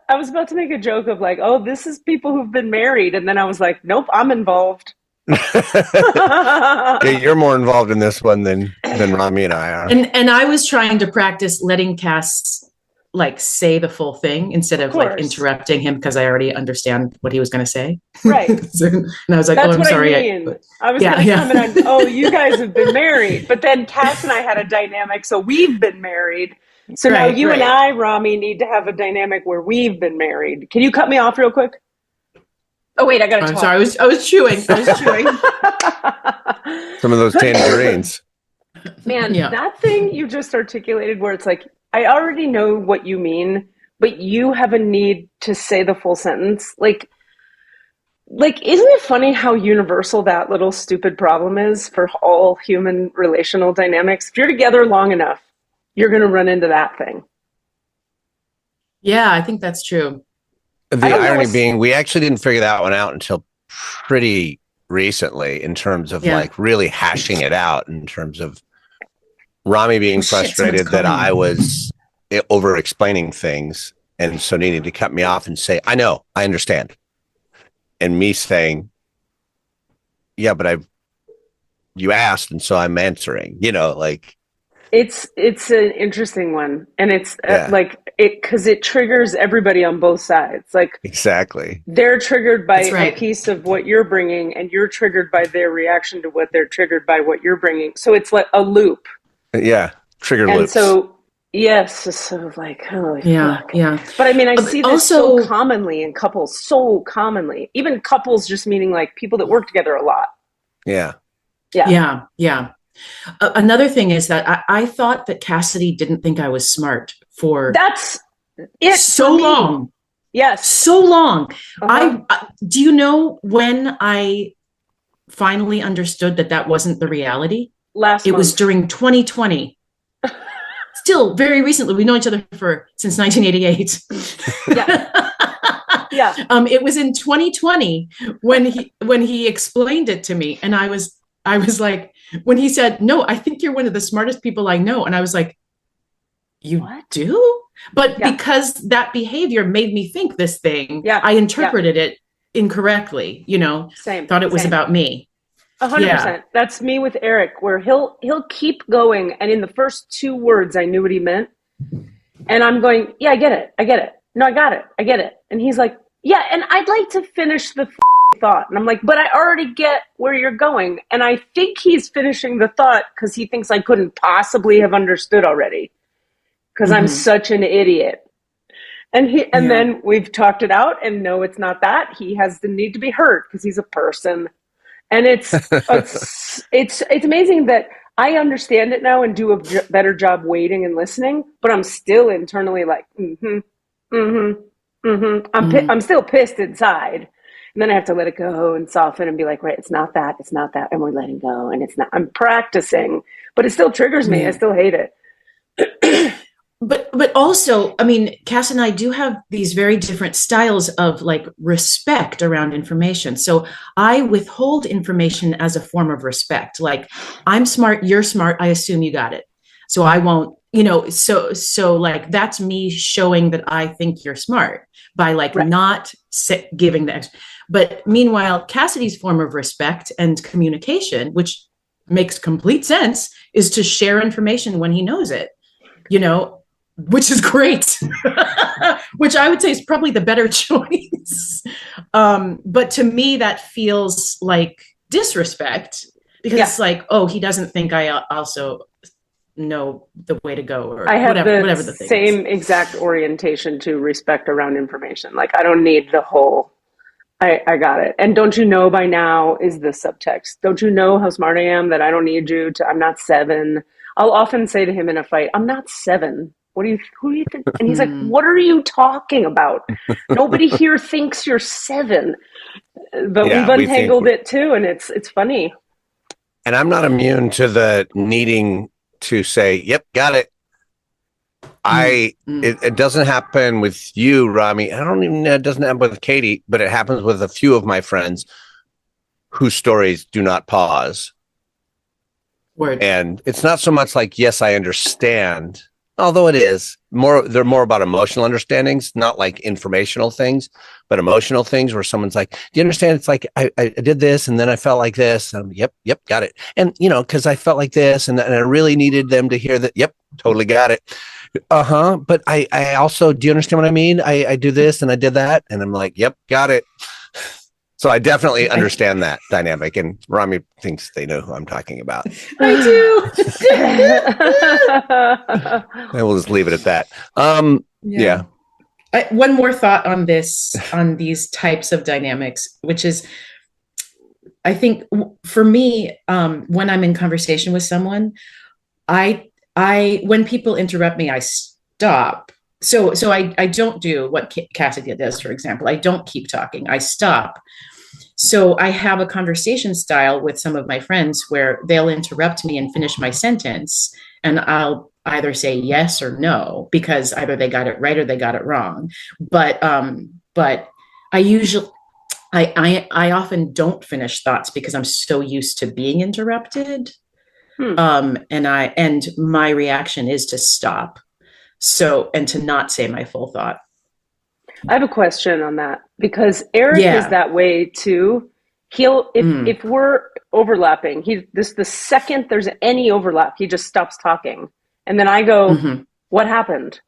I was about to make a joke of like, oh, this is people who've been married, and then I was like, nope, I'm involved. Yeah, you're more involved in this one than Rami and I are. And I was trying to practice letting Cass like say the full thing instead of like interrupting him because I already understand what he was going to say. Right. And I was like, that's oh, I'm what sorry. I mean. I was going to comment on, oh, you guys have been married. But then Cass and I had a dynamic, so we've been married. So now you and I, Rami, need to have a dynamic where we've been married. Can you cut me off real quick? Oh, wait, I got to talk. Sorry, I was chewing. Some of those tangerines. Man, that thing you just articulated where it's like, I already know what you mean, but you have a need to say the full sentence. Like, isn't it funny how universal that little stupid problem is for all human relational dynamics? If you're together long enough, you're going to run into that thing. Yeah, I think that's true. The irony being, we actually didn't figure that one out until pretty recently in terms of like really hashing it out in terms of Rami being frustrated that I was over explaining things and so needing to cut me off and say, I know, I understand. And me saying, yeah, but you asked, and so I'm answering, like. It's an interesting one. And it's because it triggers everybody on both sides. Like, exactly. They're triggered by a piece of what you're bringing, and you're triggered by their reaction to what they're triggered by what you're bringing. So it's like a loop. Yeah. Trigger loops. And so, yes, it's sort of like, holy fuck. Yeah. But I mean, I see this so commonly in couples, so commonly. Even couples just meaning like people that work together a lot. Yeah. Another thing is that I thought that Cassidy didn't think I was smart for that's it so long. Yes. So long. Do you know when I finally understood that wasn't the reality? It was during 2020. Still very recently. We've known each other since 1988. Yeah. It was in 2020 when he explained it to me, and I was like, when he said, "No, I think you're one of the smartest people I know," and I was like, "You do?" But because that behavior made me think this thing, I interpreted it incorrectly. Thought it was about me. 100%. That's me with Eric, where he'll keep going, and in the first 2 words, I knew what he meant, and I'm going, yeah, I get it. No, I got it. I get it. And he's like, yeah, and I'd like to finish the thought, and I'm like, but I already get where you're going, and I think he's finishing the thought because he thinks I couldn't possibly have understood already, because I'm such an idiot. And then we've talked it out, and no, it's not that. He has the need to be heard because he's a person. And it's amazing that I understand it now and do a better job waiting and listening, but I'm still internally like, I'm still pissed inside. And then I have to let it go and soften and be like, right, it's not that, and we're letting go, and it's not. I'm practicing, but it still triggers me. I still hate it. But also, I mean, Cass and I do have these very different styles of like respect around information. So I withhold information as a form of respect. Like, I'm smart, you're smart, I assume you got it. So I won't, so like that's me showing that I think you're smart by like not giving the But meanwhile, Cassidy's form of respect and communication, which makes complete sense, is to share information when he knows it, which is great, which I would say is probably the better choice. But to me, that feels like disrespect because it's like, oh, he doesn't think I also know the way to go, or I have whatever the thing same is. exact orientation to respect around information. Like, I don't need the whole, I got it. And don't you know by now is the subtext. Don't you know how smart I am that I don't need you to, I'm not 7. I'll often say to him in a fight, I'm not 7. Who do you think? And he's like, what are you talking about? Nobody here thinks you're 7. But we've untangled it too. And it's funny. And I'm not immune to the needing to say, yep, got it. It doesn't happen with you, Rami. I don't even know, it doesn't happen with Katie, but it happens with a few of my friends whose stories do not pause. Word. And it's not so much like, yes, I understand. although it is more, they're more about emotional understandings, not like informational things, but emotional things where someone's like, do you understand? It's like, I did this and then I felt like this. Yep, got it. And, because I felt like this and I really needed them to hear that. Yep, totally got it. But I also, do you understand what I mean? I do this and I did that. And I'm like, yep, got it. So I definitely understand that dynamic, and Rami thinks they know who I'm talking about. I do. I will just leave it at that. Yeah. One more thought on these types of dynamics, which is, I think for me, when I'm in conversation with someone, when people interrupt me, I stop. So I don't do what Cassidy does, for example. I don't keep talking. I stop. So I have a conversation style with some of my friends where they'll interrupt me and finish my sentence, and I'll either say yes or no, because either they got it right or they got it wrong. But I often don't finish thoughts because I'm so used to being interrupted. And my reaction is to stop. And to not say my full thought. I have a question on that, because Eric is that way too. If we're overlapping, the second there's any overlap, he just stops talking. And then I go, what happened?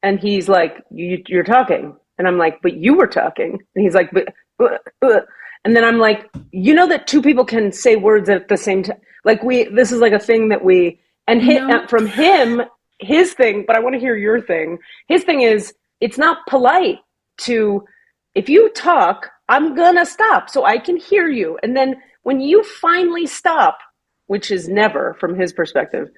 And he's like, you're talking. And I'm like, but you were talking. And he's like, and then I'm like, that two people can say words at the same time. Like this is like a thing that from him, his thing, but I want to hear your thing. His thing is, it's not polite if you talk, I'm gonna stop so I can hear you. And then when you finally stop, which is never from his perspective,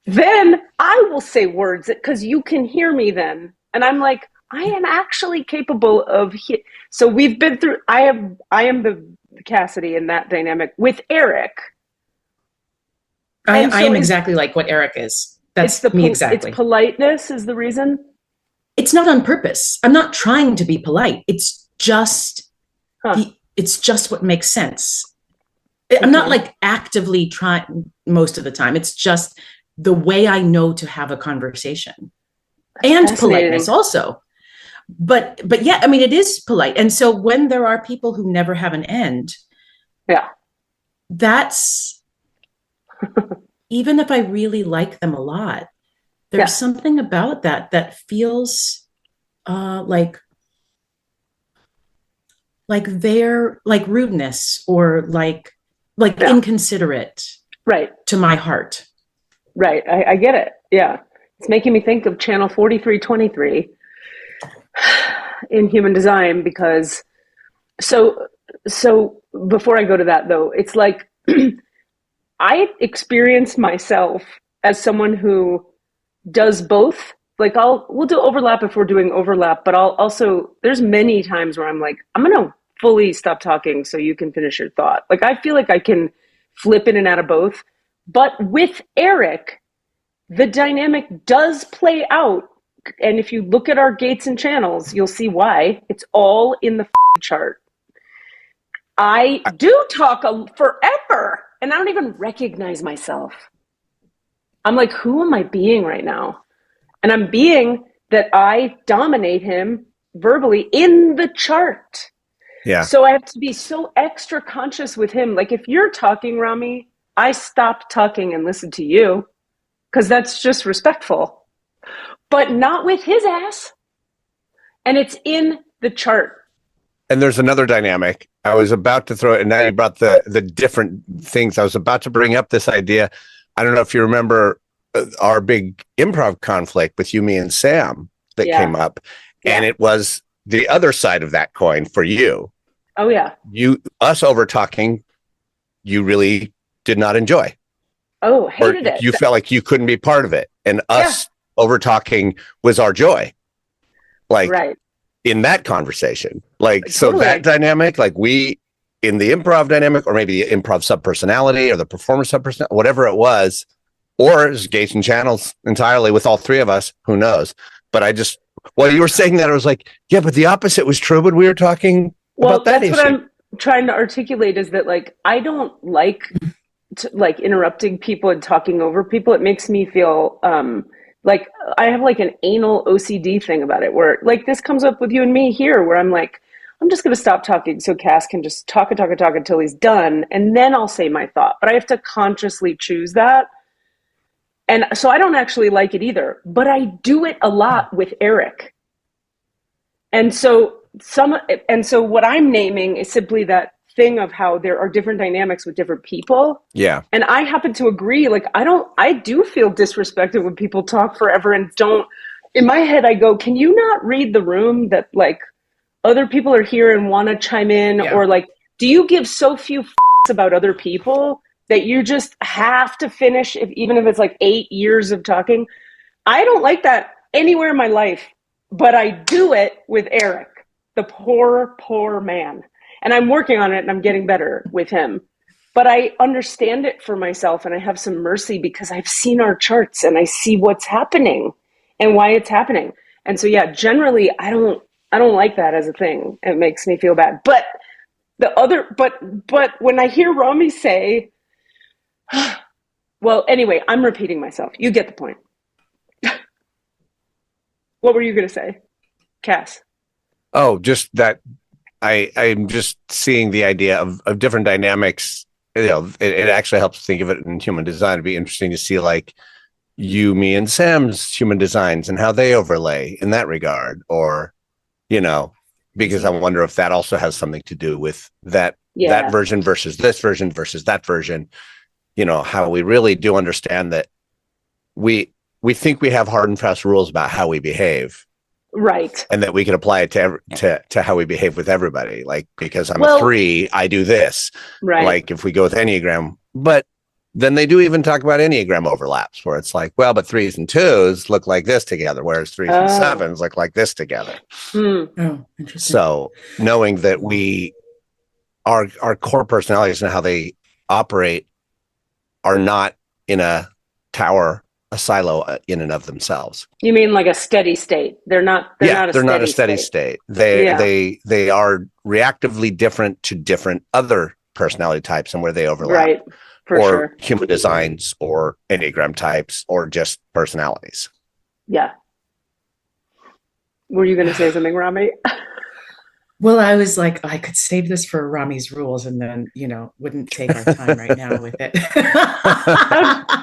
then I will say words because you can hear me then. And I'm like, I am actually capable of. So we've been through, I am the Cassidy in that dynamic with Eric. I am exactly like what Eric is. That's me exactly. It's politeness is the reason. It's not on purpose. I'm not trying to be polite. It's just, it's just what makes sense. Okay. I'm not like actively trying most of the time. It's just the way I know to have a conversation, and politeness also. But yeah, I mean, it is polite. And so when there are people who never have an end, that's, even if I really like them a lot, there's something about that feels like they're like rudeness or like inconsiderate, right, to my heart. Right, I get it. Yeah, it's making me think of Channel 4323 in Human Design, because so before I go to that though, it's like I experience myself as someone who does both. Like we'll do overlap if we're doing overlap, but I'll also, there's many times where I'm like, I'm gonna fully stop talking so you can finish your thought. Like I feel like I can flip in and out of both. But with Eric, the dynamic does play out. And if you look at our gates and channels, you'll see why. It's all in the chart. I do talk forever, and I don't even recognize myself. I'm like, who am I being right now? And I'm being that I dominate him verbally in the chart. Yeah. So I have to be so extra conscious with him. Like if you're talking, Rami, I stop talking and listen to you because that's just respectful, but not with his ass. And it's in the chart. And there's another dynamic. I was about to throw it, and now you brought the different things. I was about to bring up this idea. I don't know if you remember our big improv conflict with you, me, and Sam that came up. Yeah. And it was the other side of that coin for you. Oh, yeah. Us over talking, you really did not enjoy. Oh, hated it. You felt like you couldn't be part of it. And us over talking was our joy. Like in that conversation. Like, so that dynamic, like we in the improv dynamic, or maybe the improv subpersonality or the performer subpersonality, whatever it was, or it's gates and channels entirely with all three of us, who knows? But while you were saying that, I was like, yeah, but the opposite was true when we were talking about that issue. What I'm trying to articulate is that, like, I don't like interrupting people and talking over people. It makes me feel Like, I have like an anal OCD thing about it where like this comes up with you and me here where I'm like, I'm just going to stop talking so Cass can just talk and talk and talk until he's done. And then I'll say my thought. But I have to consciously choose that. And so I don't actually like it either. But I do it a lot with Eric. And so what I'm naming is simply that thing of how there are different dynamics with different people. Yeah. And I happen to agree. Like, I do feel disrespected when people talk forever and don't, in my head, I go, can you not read the room that like other people are here and want to chime in? Yeah. Or like, do you give so few about other people that you just have to finish, even if it's like 8 years of talking? I don't like that anywhere in my life, but I do it with Eric, the poor, poor man. And I'm working on it and I'm getting better with him. But I understand it for myself and I have some mercy because I've seen our charts and I see what's happening and why it's happening. And so, yeah, generally, I don't like that as a thing. It makes me feel bad. But but when I hear Rami say, well, anyway, I'm repeating myself. You get the point. What were you going to say, Cass? Oh, just that I'm just seeing the idea of different dynamics. You know, it actually helps think of it in human design. It'd be interesting to see like you, me, and Sam's human designs and how they overlay in that regard, or, you know, because I wonder if that also has something to do with that version versus this version versus that version. You know, how we really do understand that we think we have hard and fast rules about how we behave. Right. And that we can apply it to how we behave with everybody. Like, because I'm a 3, I do this. Right. Like if we go with Enneagram, but then they do even talk about Enneagram overlaps where it's like, well, but 3s and 2s look like this together, whereas 3s and 7s look like this together. Oh, interesting. So knowing that our core personalities and how they operate are not in a tower, a silo in and of themselves. You mean like a steady state? They're not a steady state. They are reactively different to different other personality types and where they overlap. Right. Or human designs or Enneagram types or just personalities. Yeah. Were you going to say something, Rami? Well, I was like, I could save this for Rami's rules and then, you know, wouldn't take our time right now with it.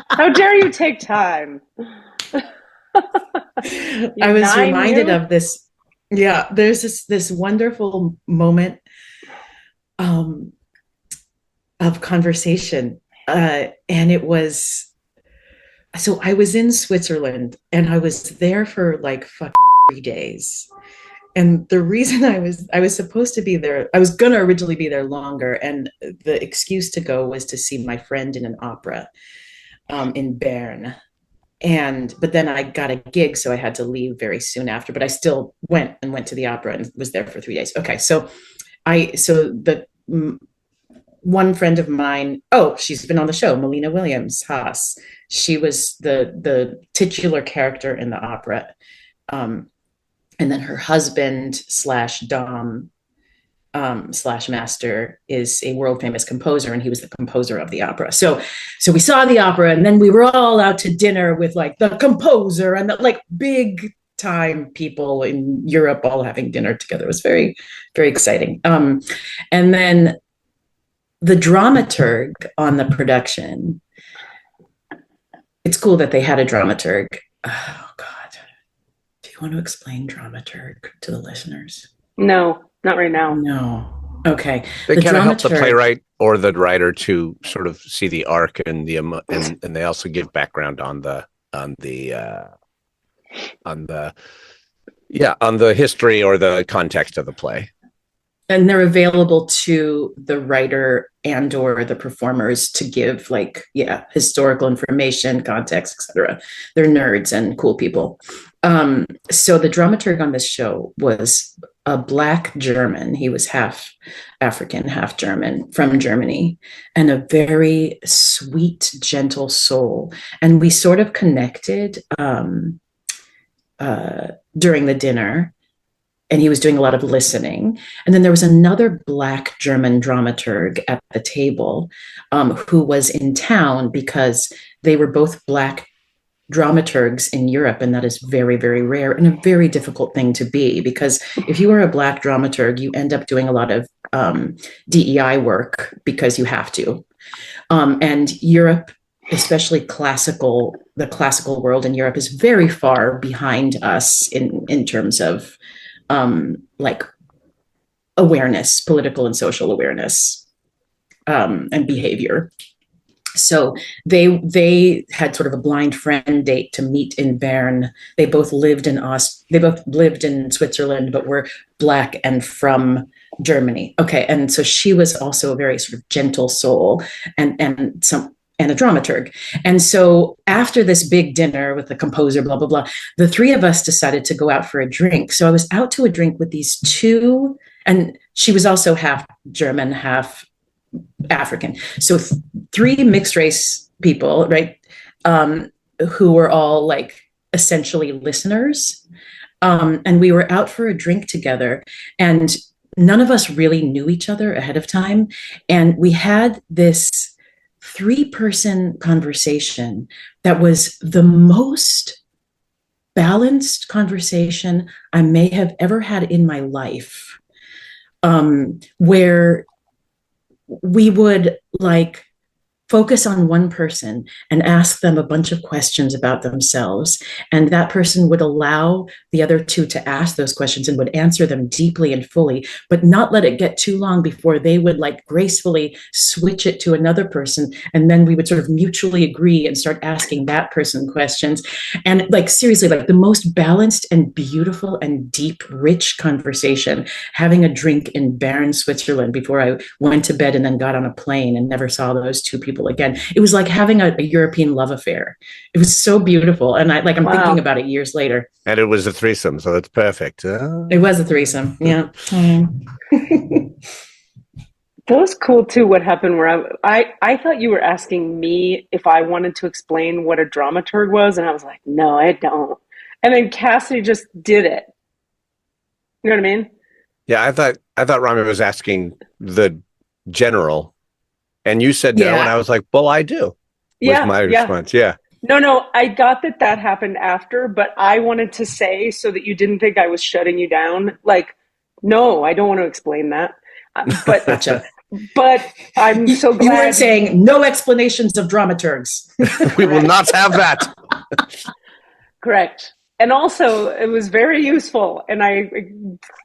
How dare you take time? I was reminded of this. Yeah, there's this wonderful moment of conversation. And it was, so I was in Switzerland and I was there for like fucking 3 days. And the reason I was supposed to be there, I was going to originally be there longer. And the excuse to go was to see my friend in an opera in Bern. But then I got a gig, so I had to leave very soon after, but I still went to the opera and was there for 3 days. Okay. So the one friend of mine, she's been on the show, Melina Williams Haas. She was the titular character in the opera. And then her husband / Dom / master is a world famous composer, and he was the composer of the opera. So we saw the opera, and then we were all out to dinner with like the composer and the like big time people in Europe all having dinner together. It was very, very exciting. And then the dramaturg on the production, it's cool that they had a dramaturg. Oh God. Do you want to explain dramaturg to the listeners? No, not right now. No. Okay. They kind of help the playwright or the writer to sort of see the arc and and they also give background on the history or the context of the play. And they're available to the writer and or the performers to give historical information, context, etc. They're nerds and cool people. So the dramaturg on this show was a Black German. He was half African, half German, from Germany, and a very sweet, gentle soul. And we sort of connected during the dinner. And he was doing a lot of listening. And then there was another Black German dramaturg at the table who was in town because they were both Black dramaturgs in Europe, and that is very, very rare and a very difficult thing to be, because if you are a Black dramaturg, you end up doing a lot of DEI work because you have to. And Europe, especially the classical world in Europe, is very far behind us in terms of like awareness, political and social awareness, and behavior. So they had sort of a blind friend date to meet in Bern. They both lived in Switzerland, but were Black and from Germany. Okay, and so she was also a very sort of gentle soul and a dramaturg. And so after this big dinner with the composer, blah, blah, blah, the three of us decided to go out for a drink. So I was out to a drink with these two, and she was also half German, half African. So three mixed race people, right? Who were all like essentially listeners. And we were out for a drink together, and none of us really knew each other ahead of time. And we had this 3-person conversation that was the most balanced conversation I may have ever had in my life, where we would like focus on one person and ask them a bunch of questions about themselves. And that person would allow the other two to ask those questions and would answer them deeply and fully, but not let it get too long before they would like gracefully switch it to another person. And then we would sort of mutually agree and start asking that person questions. And like, seriously, like the most balanced and beautiful and deep, rich conversation, having a drink in Bern, Switzerland before I went to bed and then got on a plane and never saw those two people again. It was like having a European love affair. It was so beautiful. And I'm thinking about it years later. And it was a threesome, so that's perfect. It was a threesome. Yeah. That was cool too, what happened where I thought you were asking me if I wanted to explain what a dramaturg was, and I was like, no, I don't. And then Cassidy just did it. You know what I mean? Yeah, I thought Rami was asking the general. And you said no, and I was like, well, I do. Was my response. Yeah. No, I got that happened after, but I wanted to say, so that you didn't think I was shutting you down, like, no, I don't want to explain that. But Gotcha. But I'm so glad. You weren't saying no explanations of dramaturgs. We will not have that. Correct. And also, it was very useful, and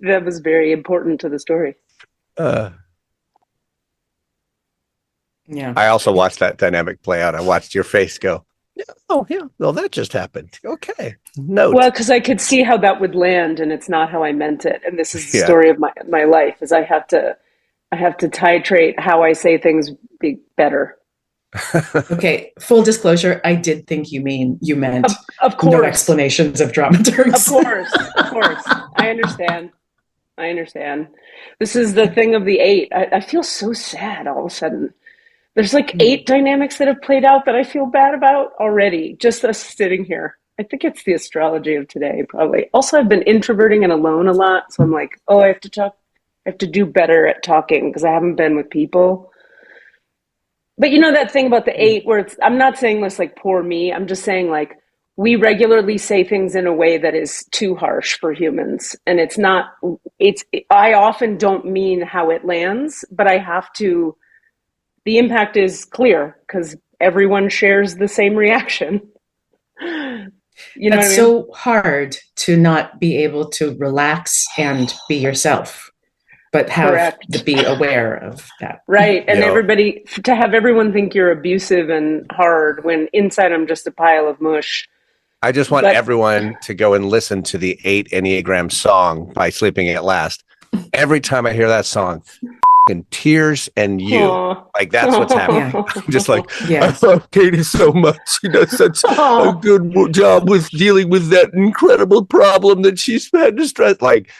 that was very important to the story. Yeah. I also watched that dynamic play out. I watched your face go, oh, yeah, well, that just happened. Okay. Note. Well, because I could see how that would land, and it's not how I meant it. And this is the story of my life, is I have to titrate how I say things be better. Okay, full disclosure, I did think you meant of course. No explanations of dramaturgs. Of course. I understand. This is the thing of the 8. I feel so sad all of a sudden. There's like 8 dynamics that have played out that I feel bad about already, just us sitting here. I think it's the astrology of today, probably. Also, I've been introverting and alone a lot, so I'm like, oh, I have to talk. I have to do better at talking because I haven't been with people. But you know that thing about the 8 where I'm not saying this like poor me. I'm just saying like we regularly say things in a way that is too harsh for humans. And I often don't mean how it lands, but I have to. The impact is clear because everyone shares the same reaction. You know, it's so hard to not be able to relax and be yourself, but have to be aware of that. Right. And to have everyone think you're abusive and hard when inside I'm just a pile of mush. I just want everyone to go and listen to the 8 Enneagram song by Sleeping at Last. Every time I hear that song, and tears and you. Aww. Like that's what's happening. Yeah. I'm just like, I love Katie so much. She does such a good job with dealing with that incredible problem that she's had to stress. Like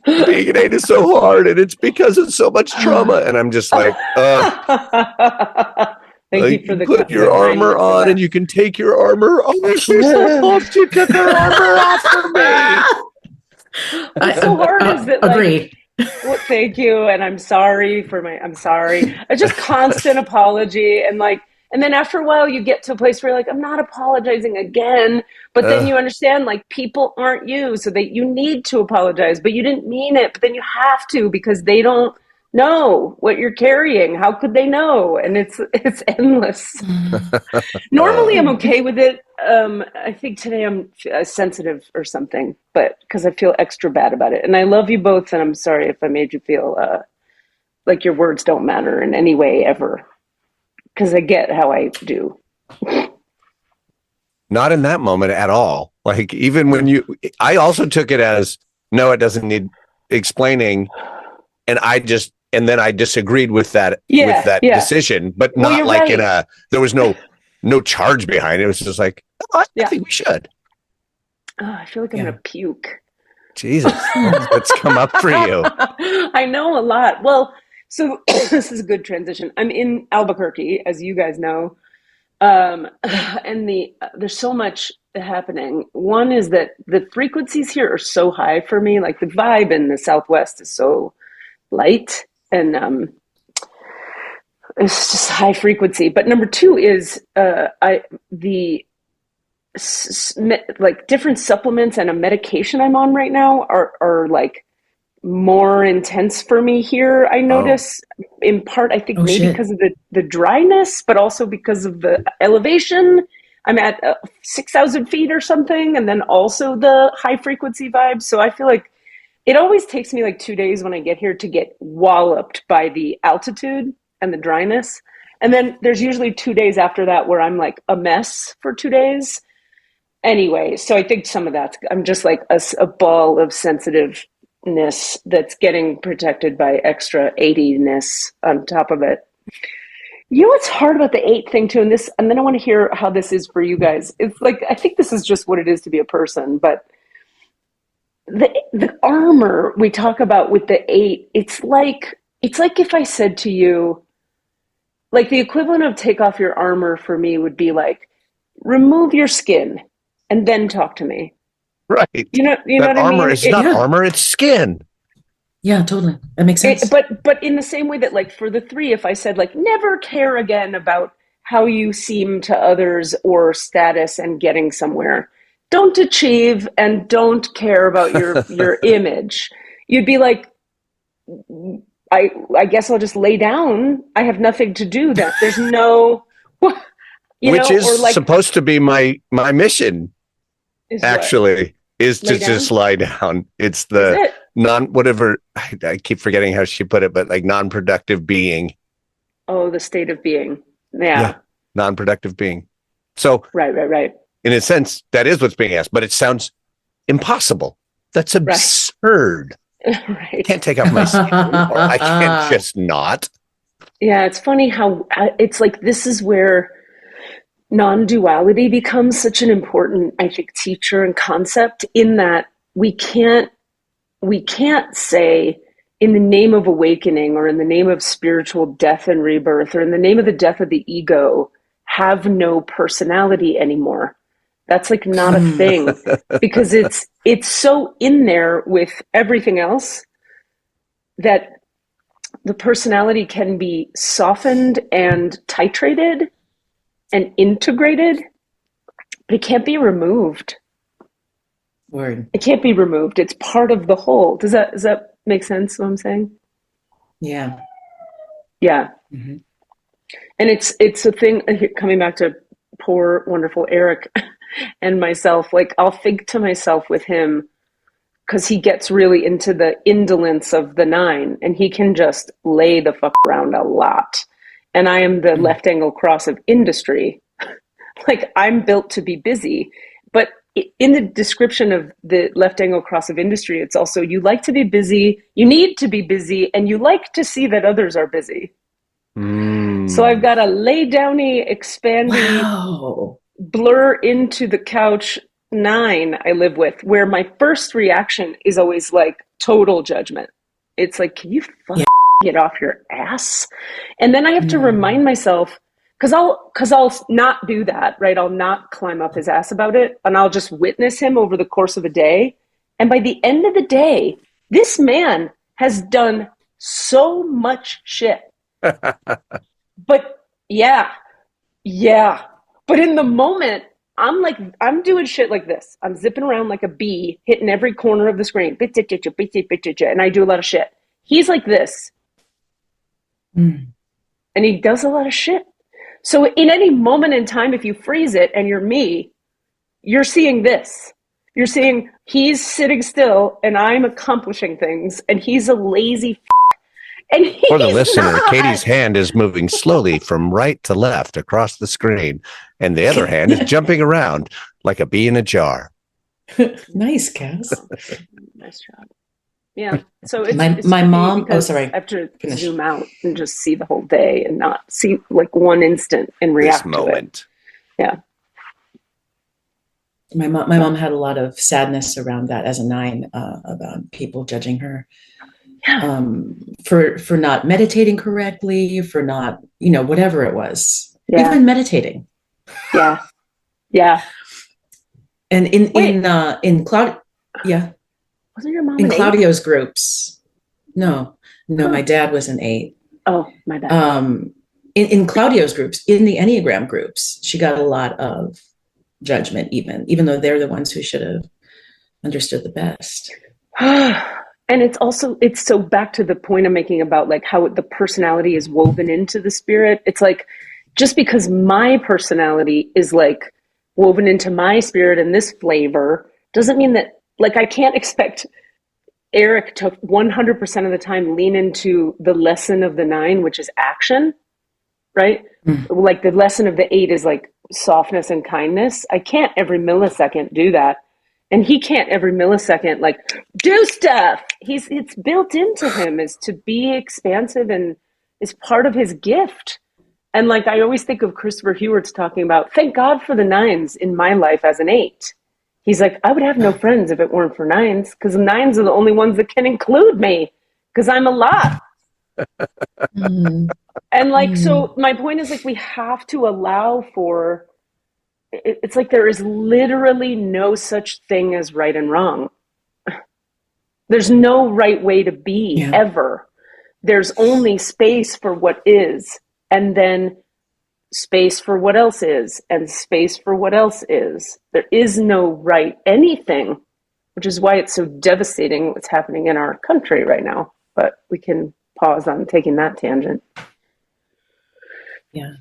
being an 8 is so hard, and it's because of so much trauma. And I'm just like, Thank you for the put your armor on, and you can take your armor off. She's so pumped. She took her armor off for me. What's so hard is that agree. Well, thank you, and I'm sorry. Just constant apology, and And then after a while, you get to a place where you're like, I'm not apologizing again. But then you understand, like, people aren't you, so that you need to apologize, but you didn't mean it. But then you have to, because they don't know what you're carrying. How could they know? And it's endless. Normally, I'm okay with it. I think today I'm sensitive or something, but because I feel extra bad about it. And I love you both, and I'm sorry if I made you feel like your words don't matter in any way ever. Because I get how I do. Not in that moment at all. Like, even when I also took it as, no, it doesn't need explaining. And then I disagreed with that, decision, but not like right. There was no charge behind it. It was just like, oh, I think we should. Oh, I feel like I'm going to puke. Jesus, let's come up for you. I know a lot. Well, so this is a good transition. I'm in Albuquerque, as you guys know, and there's so much happening. One is that the frequencies here are so high for me. Like, the vibe in the Southwest is so light, and it's just high frequency. But number two is like different supplements and a medication I'm on right now are like more intense for me here. I notice in part, I think maybe because of the dryness, but also because of the elevation. I'm at 6,000 feet or something. And then also the high frequency vibes. So I feel like it always takes me like 2 days when I get here to get walloped by the altitude and the dryness. And then there's usually 2 days after that where I'm like a mess for 2 days. Anyway, so I think some of that, I'm just like a ball of sensitiveness that's getting protected by extra 80-ness on top of it. You know what's hard about the 8 thing too, and then I want to hear how this is for you guys. It's like, I think this is just what it is to be a person, but the armor we talk about with the 8, it's like if I said to you, like, the equivalent of take off your armor for me would be like, remove your skin and then talk to me. Right. You know what I mean? It's not armor, it's skin. Yeah, totally. That makes sense. But in the same way that, like, for the 3, if I said, like, never care again about how you seem to others or status and getting somewhere, don't achieve and don't care about your image, you'd be like, I guess I'll just lay down. I have nothing to do. That there's no, which is supposed to be my mission. Is to just lie down. It's the whatever. I keep forgetting how she put it, but like non-productive being. Oh, the state of being. Yeah. Non-productive being. So right. In a sense, that is what's being asked, but it sounds impossible. That's absurd. Right. I can't take off my skin, or I can't just not. Yeah, it's funny how it's like, this is where non-duality becomes such an important, I think, teacher and concept, in that we can't say, in the name of awakening or in the name of spiritual death and rebirth or in the name of the death of the ego, have no personality anymore. That's like not a thing, because it's so in there with everything else that the personality can be softened and titrated and integrated, but it can't be removed. Word. It can't be removed. It's part of the whole. Does that make sense, what I'm saying? Yeah. Yeah. Mm-hmm. And it's a thing, coming back to poor, wonderful Eric and myself, like, I'll think to myself with him, because he gets really into the indolence of the 9, and he can just lay the fuck around a lot. And I am the left angle cross of industry. Like, I'm built to be busy. But in the description of the left angle cross of industry, it's also, you like to be busy, you need to be busy, and you like to see that others are busy. So I've got a lay downy, expanding, blur into the couch 9 I live with, where my first reaction is always like total judgment. It's like, can you get off your ass? And then I have to remind myself, because I'll not do that, right? I'll not climb up his ass about it, and I'll just witness him over the course of a day. And by the end of the day, this man has done so much shit. But yeah, Yeah. But in the moment, I'm doing shit like this. I'm zipping around like a bee, hitting every corner of the screen. And I do a lot of shit. He's like this. Mm. And he does a lot of shit. So in any moment in time, if you freeze it and you're me, you're seeing this. You're seeing he's sitting still and I'm accomplishing things and he's a lazy and he's For the listener, not. Katie's hand is moving slowly from right to left across the screen, and the other hand is jumping around like a bee in a jar. Nice, Cass. Nice job. Yeah. So it's my mom. Oh, sorry. I have to zoom out and just see the whole day and not see like one instant and react this moment. To it. Yeah. My mom had a lot of sadness around that as a 9, about people judging her. For not meditating correctly, for not, whatever it was, even meditating. Yeah. Yeah. And in Claudio, wasn't your mom in Claudio's groups? No, my dad was an 8. Oh, my bad. In Claudio's groups, in the Enneagram groups, she got a lot of judgment, even though they're the ones who should have understood the best. And it's so back to the point I'm making about like how the personality is woven into the spirit. It's like, just because my personality is like woven into my spirit and this flavor doesn't mean that, like, I can't expect Eric to 100% of the time lean into the lesson of the 9, which is action, right? Like the lesson of the 8 is like softness and kindness. I can't every millisecond do that. And he can't every millisecond like do stuff. It's built into him is to be expansive and is part of his gift. And like I always think of Christopher Hewart's talking about, thank God for the 9s in my life as an 8. He's like, I would have no friends if it weren't for 9s, because the 9s are the only ones that can include me, because I'm a lot. And like, so my point is like, we have to allow for, it's like there is literally no such thing as right and wrong. There's no right way to be ever. There's only space for what is, and then space for what else is, and space for what else is. There is no right anything, which is why it's so devastating what's happening in our country right now. But we can pause on taking that tangent. Yeah.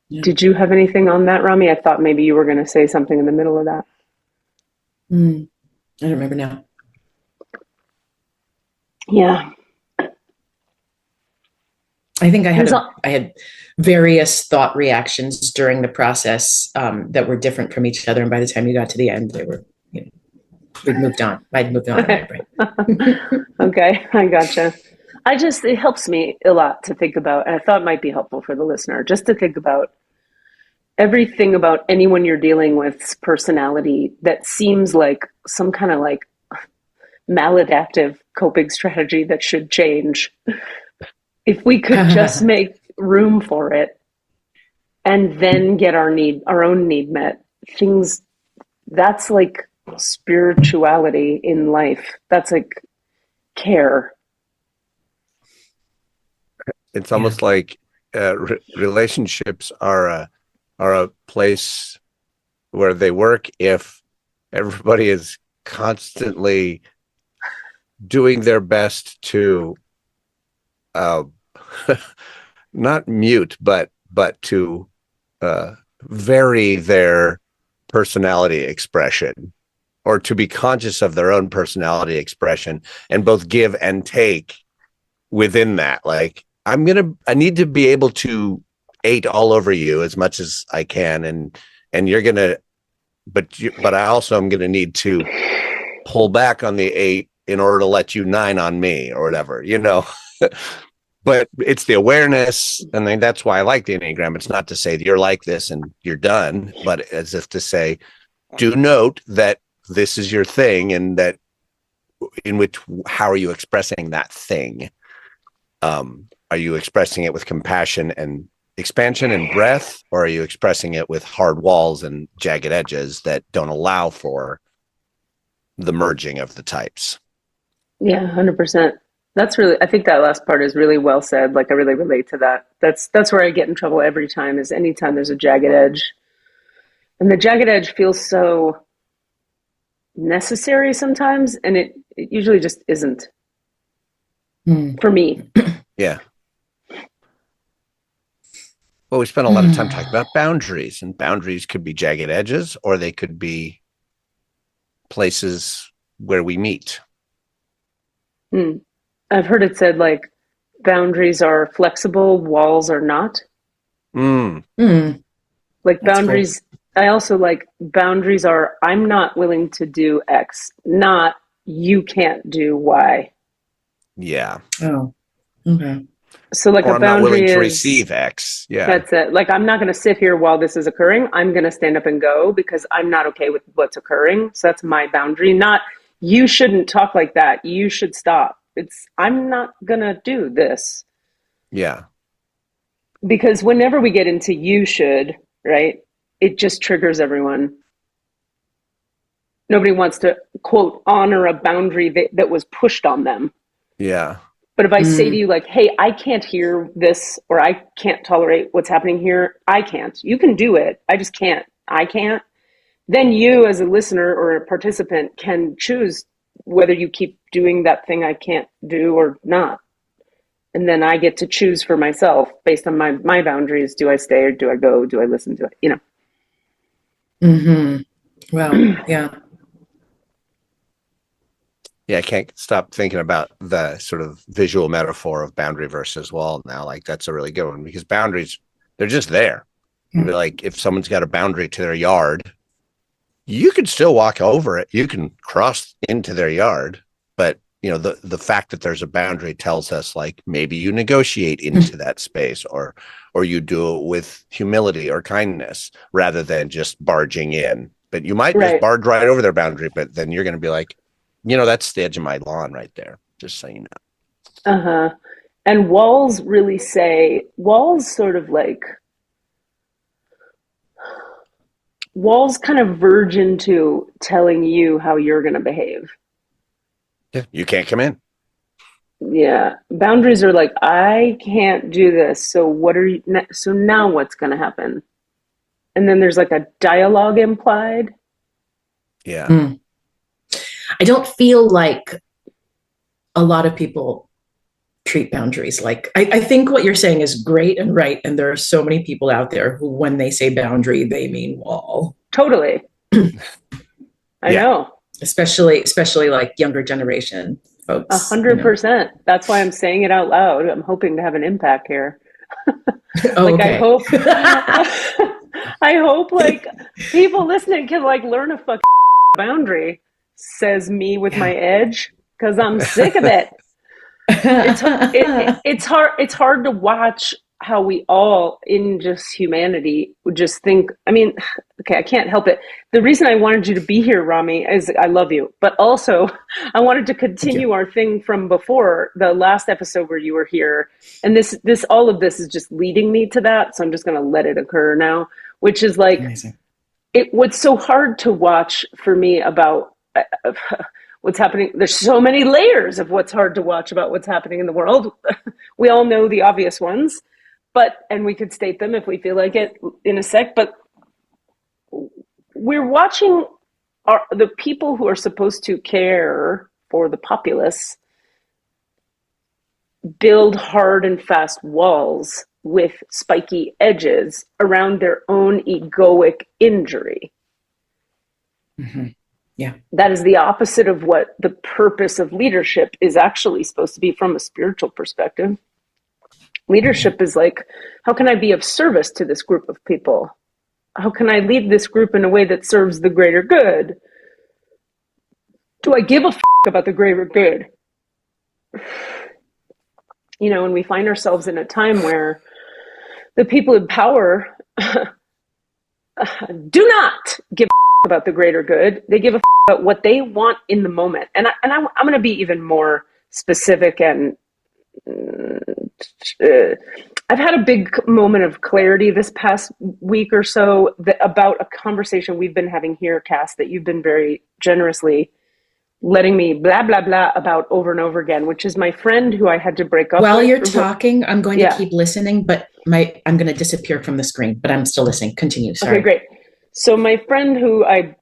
Did you have anything on that, Rami? I thought maybe you were going to say something in the middle of that. I don't remember now. Yeah. I think I had various thought reactions during the process that were different from each other. And by the time you got to the end, they were, we'd moved on. I'd moved on. Okay, I gotcha. It helps me a lot to think about, and I thought it might be helpful for the listener, just to think about everything about anyone you're dealing with's personality that seems like some kind of like maladaptive coping strategy that should change. If we could just make room for it and then get our own need met, that's like spirituality in life. That's like care. It's almost like relationships are a place where they work if everybody is constantly doing their best to not mute, but to vary their personality expression, or to be conscious of their own personality expression and both give and take within that. Like, I need to be able to 8 all over you as much as I can. And you're going to, but I also am going to need to pull back on the 8 in order to let you 9 on me or whatever, but it's the awareness. And then that's why I like the Enneagram. It's not to say that you're like this and you're done, but as if to say, do note that this is your thing, and that how are you expressing that thing? Are you expressing it with compassion and expansion and breath, or are you expressing it with hard walls and jagged edges that don't allow for the merging of the types? Yeah, 100%. I think that last part is really well said. Like, I really relate to that. That's where I get in trouble every time, is anytime there's a jagged edge. And the jagged edge feels so necessary sometimes, and it usually just isn't for me. Yeah. Well, we spent a lot of time talking about boundaries, and boundaries could be jagged edges, or they could be places where we meet. I've heard it said, like, boundaries are flexible, walls are not. Like, that's boundaries, cool. I also like boundaries are, I'm not willing to do X, not you can't do Y. Yeah. Oh, okay. So like, or a I'm boundary not willing is, to receive X. Yeah. That's it. Like, I'm not going to sit here while this is occurring. I'm going to stand up and go because I'm not okay with what's occurring. So that's my boundary. Not, you shouldn't talk like that. You should stop. It's, I'm not going to do this. Yeah. Because whenever we get into you should, right, it just triggers everyone. Nobody wants to, quote, honor a boundary that was pushed on them. Yeah. But if I say to you, like, hey, I can't hear this, or I can't tolerate what's happening here, I can't. You can do it. I just can't. I can't. Then you, as a listener or a participant, can choose whether you keep doing that thing I can't do or not. And then I get to choose for myself based on my boundaries. Do I stay or do I go? Do I listen? Do I, you know? Well, yeah. Yeah, I can't stop thinking about the sort of visual metaphor of boundary versus wall now. Like, that's a really good one, because boundaries, they're just there. Like, if someone's got a boundary to their yard, you could still walk over it. You can cross into their yard. But, you know, the fact that there's a boundary tells us, like, maybe you negotiate into that space, or you do it with humility or kindness rather than just barging in. But you might just barge right over their boundary, but then you're going to be like, you know, that's the edge of my lawn right there. Just so you know. And walls really say, walls sort of like, walls kind of verge into telling you how you're going to behave. Yeah, you can't come in. Yeah. Boundaries are like, I can't do this. So what are you, so now what's going to happen? And then there's like a dialogue implied. Yeah. I don't feel like a lot of people treat boundaries like, I think what you're saying is great and right. And there are so many people out there who, when they say boundary, they mean wall. Totally. I know. Especially like younger generation folks. 100%. That's why I'm saying it out loud. I'm hoping to have an impact here. Okay. I hope like people listening can like learn a fucking boundary, says me with my edge, because I'm sick of it. It's hard to watch how we all, in just humanity, would just think, I mean, okay, I can't help it. The reason I wanted you to be here, Rami, is I love you, but also I wanted to continue our thing from before the last episode where you were here. And this all of this is just leading me to that. So I'm just going to let it occur now, which is like, amazing. What's so hard to watch for me about what's happening. There's so many layers of what's hard to watch about what's happening in the world. We all know the obvious ones, and we could state them if we feel like it in a sec, but we're watching the people who are supposed to care for the populace build hard and fast walls with spiky edges around their own egoic injury. Yeah. That is the opposite of what the purpose of leadership is actually supposed to be from a spiritual perspective. Leadership is like, how can I be of service to this group of people? How can I lead this group in a way that serves the greater good? Do I give a about the greater good? You know, and we find ourselves in a time where the people in power do not give about the greater good. They give a about what they want in the moment. And I'm going to be even more specific. And I've had a big moment of clarity this past week or so about a conversation we've been having here, Cass, that you've been very generously letting me blah, blah, blah about over and over again, which is my friend who I had to break up While with. you're talking, I'm going to keep listening, but I'm going to disappear from the screen, but I'm still listening. Continue. Sorry. Okay, great. So my friend who I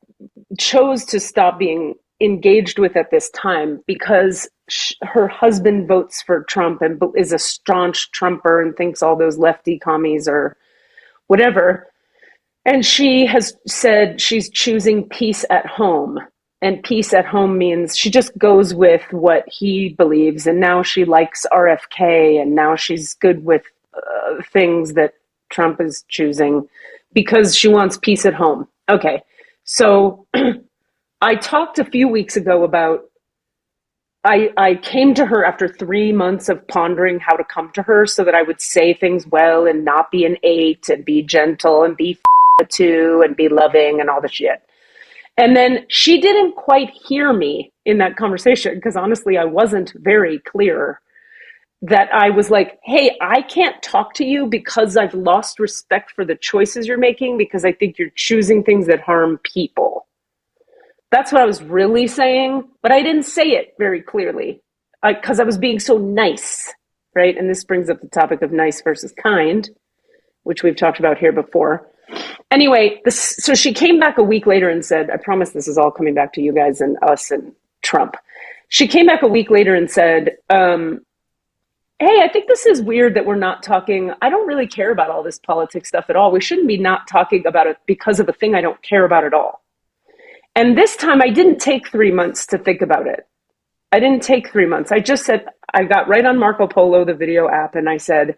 chose to stop being engaged with at this time because her husband votes for Trump and is a staunch Trumper and thinks all those lefty commies are whatever. And she has said she's choosing peace at home. And peace at home means she just goes with what he believes. And now she likes RFK, and now she's good with things that Trump is choosing because she wants peace at home. Okay. So I talked a few weeks ago about, I came to her after 3 months of pondering how to come to her so that I would say things well and not be an 8 and be gentle and be a 2 and be loving and all the shit. And then she didn't quite hear me in that conversation because honestly, I wasn't very clear that I was like, hey, I can't talk to you because I've lost respect for the choices you're making because I think you're choosing things that harm people. That's what I was really saying, but I didn't say it very clearly because I was being so nice, right? And this brings up the topic of nice versus kind, which we've talked about here before. Anyway, so she came back a week later and said, I promise this is all coming back to you guys and us and Trump. She came back a week later and said, hey, I think this is weird that we're not talking. I don't really care about all this politics stuff at all. We shouldn't be not talking about it because of a thing I don't care about at all. And this time I didn't take 3 months to think about it. I didn't take 3 months. I just said, I got right on Marco Polo, the video app, and I said,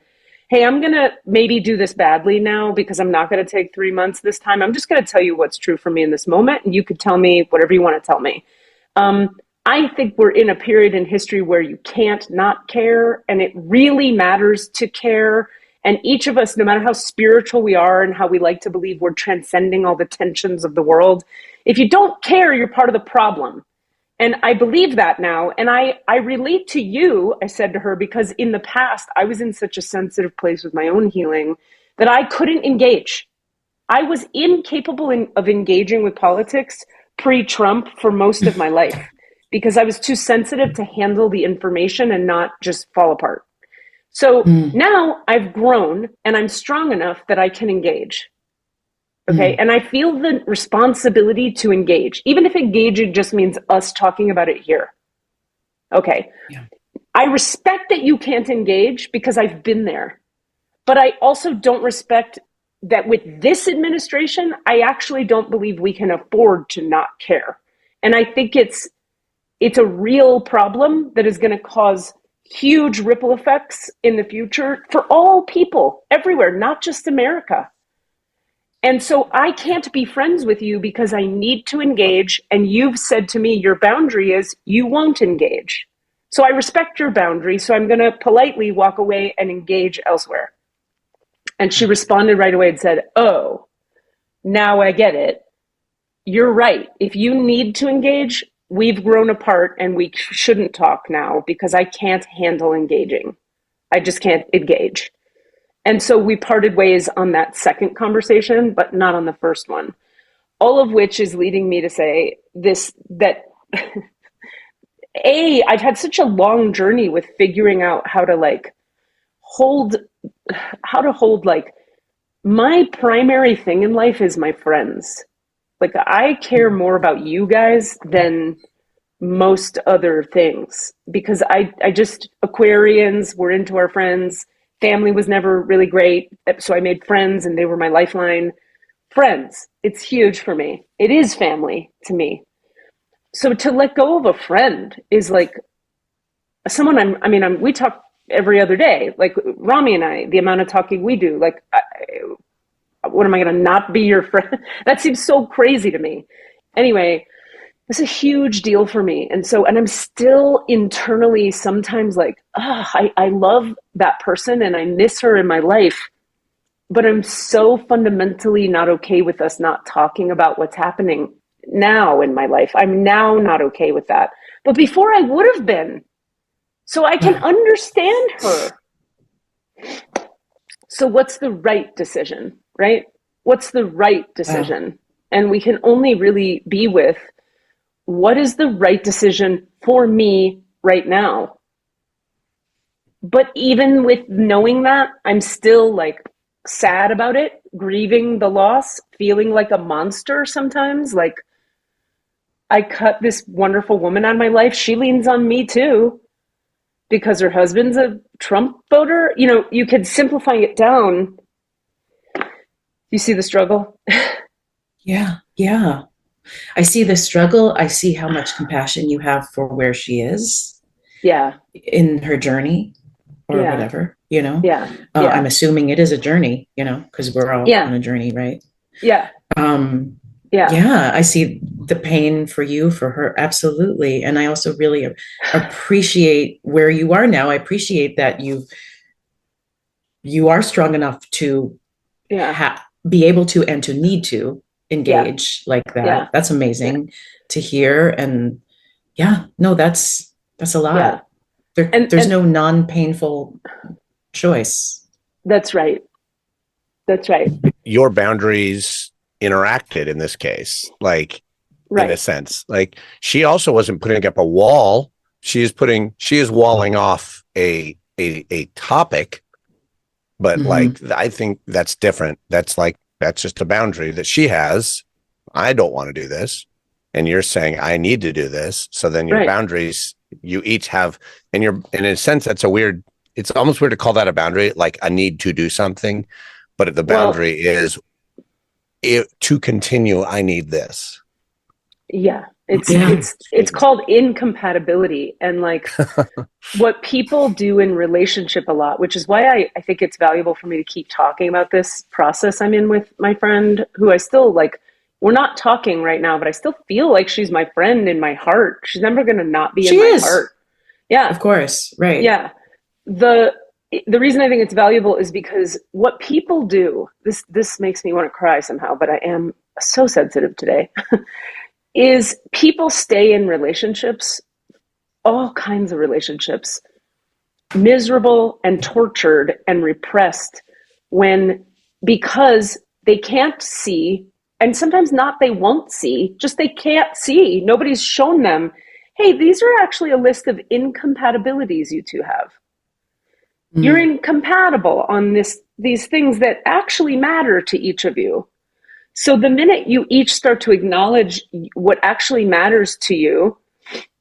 hey, I'm going to maybe do this badly now because I'm not going to take 3 months this time. I'm just going to tell you what's true for me in this moment, and you could tell me whatever you want to tell me. I think we're in a period in history where you can't not care, and it really matters to care. And each of us, no matter how spiritual we are and how we like to believe we're transcending all the tensions of the world, if you don't care, you're part of the problem. And I believe that now. And I relate to you, I said to her, because in the past, I was in such a sensitive place with my own healing that I couldn't engage. I was incapable of engaging with politics pre-Trump for most of my life because I was too sensitive to handle the information and not just fall apart. So now I've grown and I'm strong enough that I can engage. Okay. And I feel the responsibility to engage, even if engaging just means us talking about it here. Okay. Yeah. I respect that you can't engage because I've been there, but I also don't respect that with this administration, I actually don't believe we can afford to not care. And I think it's a real problem that is going to cause huge ripple effects in the future for all people everywhere, not just America. And so I can't be friends with you because I need to engage. And you've said to me, your boundary is you won't engage. So I respect your boundary. So I'm going to politely walk away and engage elsewhere. And she responded right away and said, oh, now I get it. You're right. If you need to engage, we've grown apart and we shouldn't talk now because I can't handle engaging. I just can't engage. And so we parted ways on that second conversation, but not on the first one. All of which is leading me to say this, that I've had such a long journey with figuring out how to hold my primary thing in life is my friends. Like I care more about you guys than most other things because I just Aquarians, we're into our friends. Family was never really great. So I made friends and they were my lifeline. Friends, it's huge for me. It is family to me. So to let go of a friend is like someone we talk every other day, like Rami and I, the amount of talking we do, like, what am I going to not be your friend? That seems so crazy to me. Anyway, it's a huge deal for me. And I'm still internally sometimes like, I love that person and I miss her in my life, but I'm so fundamentally not okay with us not talking about what's happening now in my life. I'm now not okay with that. But before I would have been. So I can understand her. So what's the right decision, right? What's the right decision? And we can only really be with what is the right decision for me right now? But even with knowing that, I'm still like sad about it, grieving the loss, feeling like a monster sometimes. Like, I cut this wonderful woman out of my life. She leans on me too because her husband's a Trump voter. You know, you could simplify it down. You see the struggle? Yeah. Yeah. I see the struggle. I see how much compassion you have for where she is. Yeah. In her journey or whatever, you know? Yeah. I'm assuming it is a journey, you know, because we're all on a journey, right? Yeah. Yeah, I see the pain for you, for her. Absolutely. And I also really appreciate where you are now. I appreciate that you are strong enough to be able to and to need to engage like that. Yeah. That's amazing to hear. And that's a lot. There's no non-painful choice. That's right. That's right. Your boundaries interacted in this case, like in a sense, like she also wasn't putting up a wall. She is walling off a topic, but like, I think that's different. That's just a boundary that she has. I don't want to do this. And you're saying I need to do this. So then your boundaries, you each have, and you're, in a sense, it's almost weird to call that a boundary, like a need to do something. But the boundary is to continue, I need this. Yeah. It's called incompatibility. And like what people do in relationship a lot, which is why I think it's valuable for me to keep talking about this process I'm in with my friend, who I still like. We're not talking right now, but I still feel like she's my friend in my heart. She's never going to not be in my heart. Yeah. Of course. Right. Yeah. The reason I think it's valuable is because what people do, this makes me want to cry somehow, but I am so sensitive today, is people stay in relationships, all kinds of relationships, miserable and tortured and repressed because they can't see. And sometimes they won't see, just they can't see. Nobody's shown them, hey, these are actually a list of incompatibilities you two have. You're incompatible on these things that actually matter to each of you. So the minute you each start to acknowledge what actually matters to you,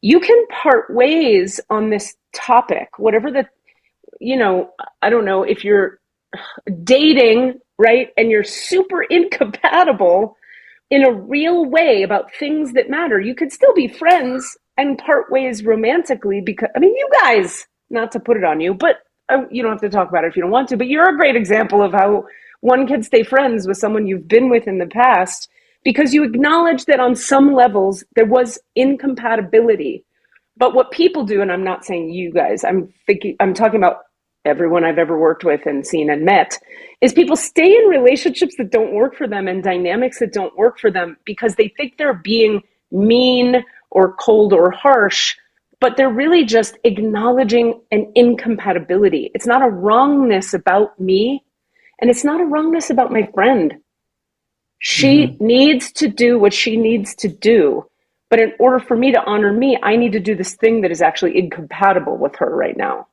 you can part ways on this topic, whatever I don't know, if you're dating, right? And you're super incompatible in a real way about things that matter. You could still be friends and part ways romantically because, you guys, not to put it on you, but you don't have to talk about it if you don't want to, but you're a great example of how one can stay friends with someone you've been with in the past because you acknowledge that on some levels there was incompatibility. But what people do, and I'm not saying you guys, I'm talking about everyone I've ever worked with and seen and met, is people stay in relationships that don't work for them and dynamics that don't work for them because they think they're being mean or cold or harsh, but they're really just acknowledging an incompatibility. It's not a wrongness about me, and it's not a wrongness about my friend. She needs to do what she needs to do, but in order for me to honor me, I need to do this thing that is actually incompatible with her right now.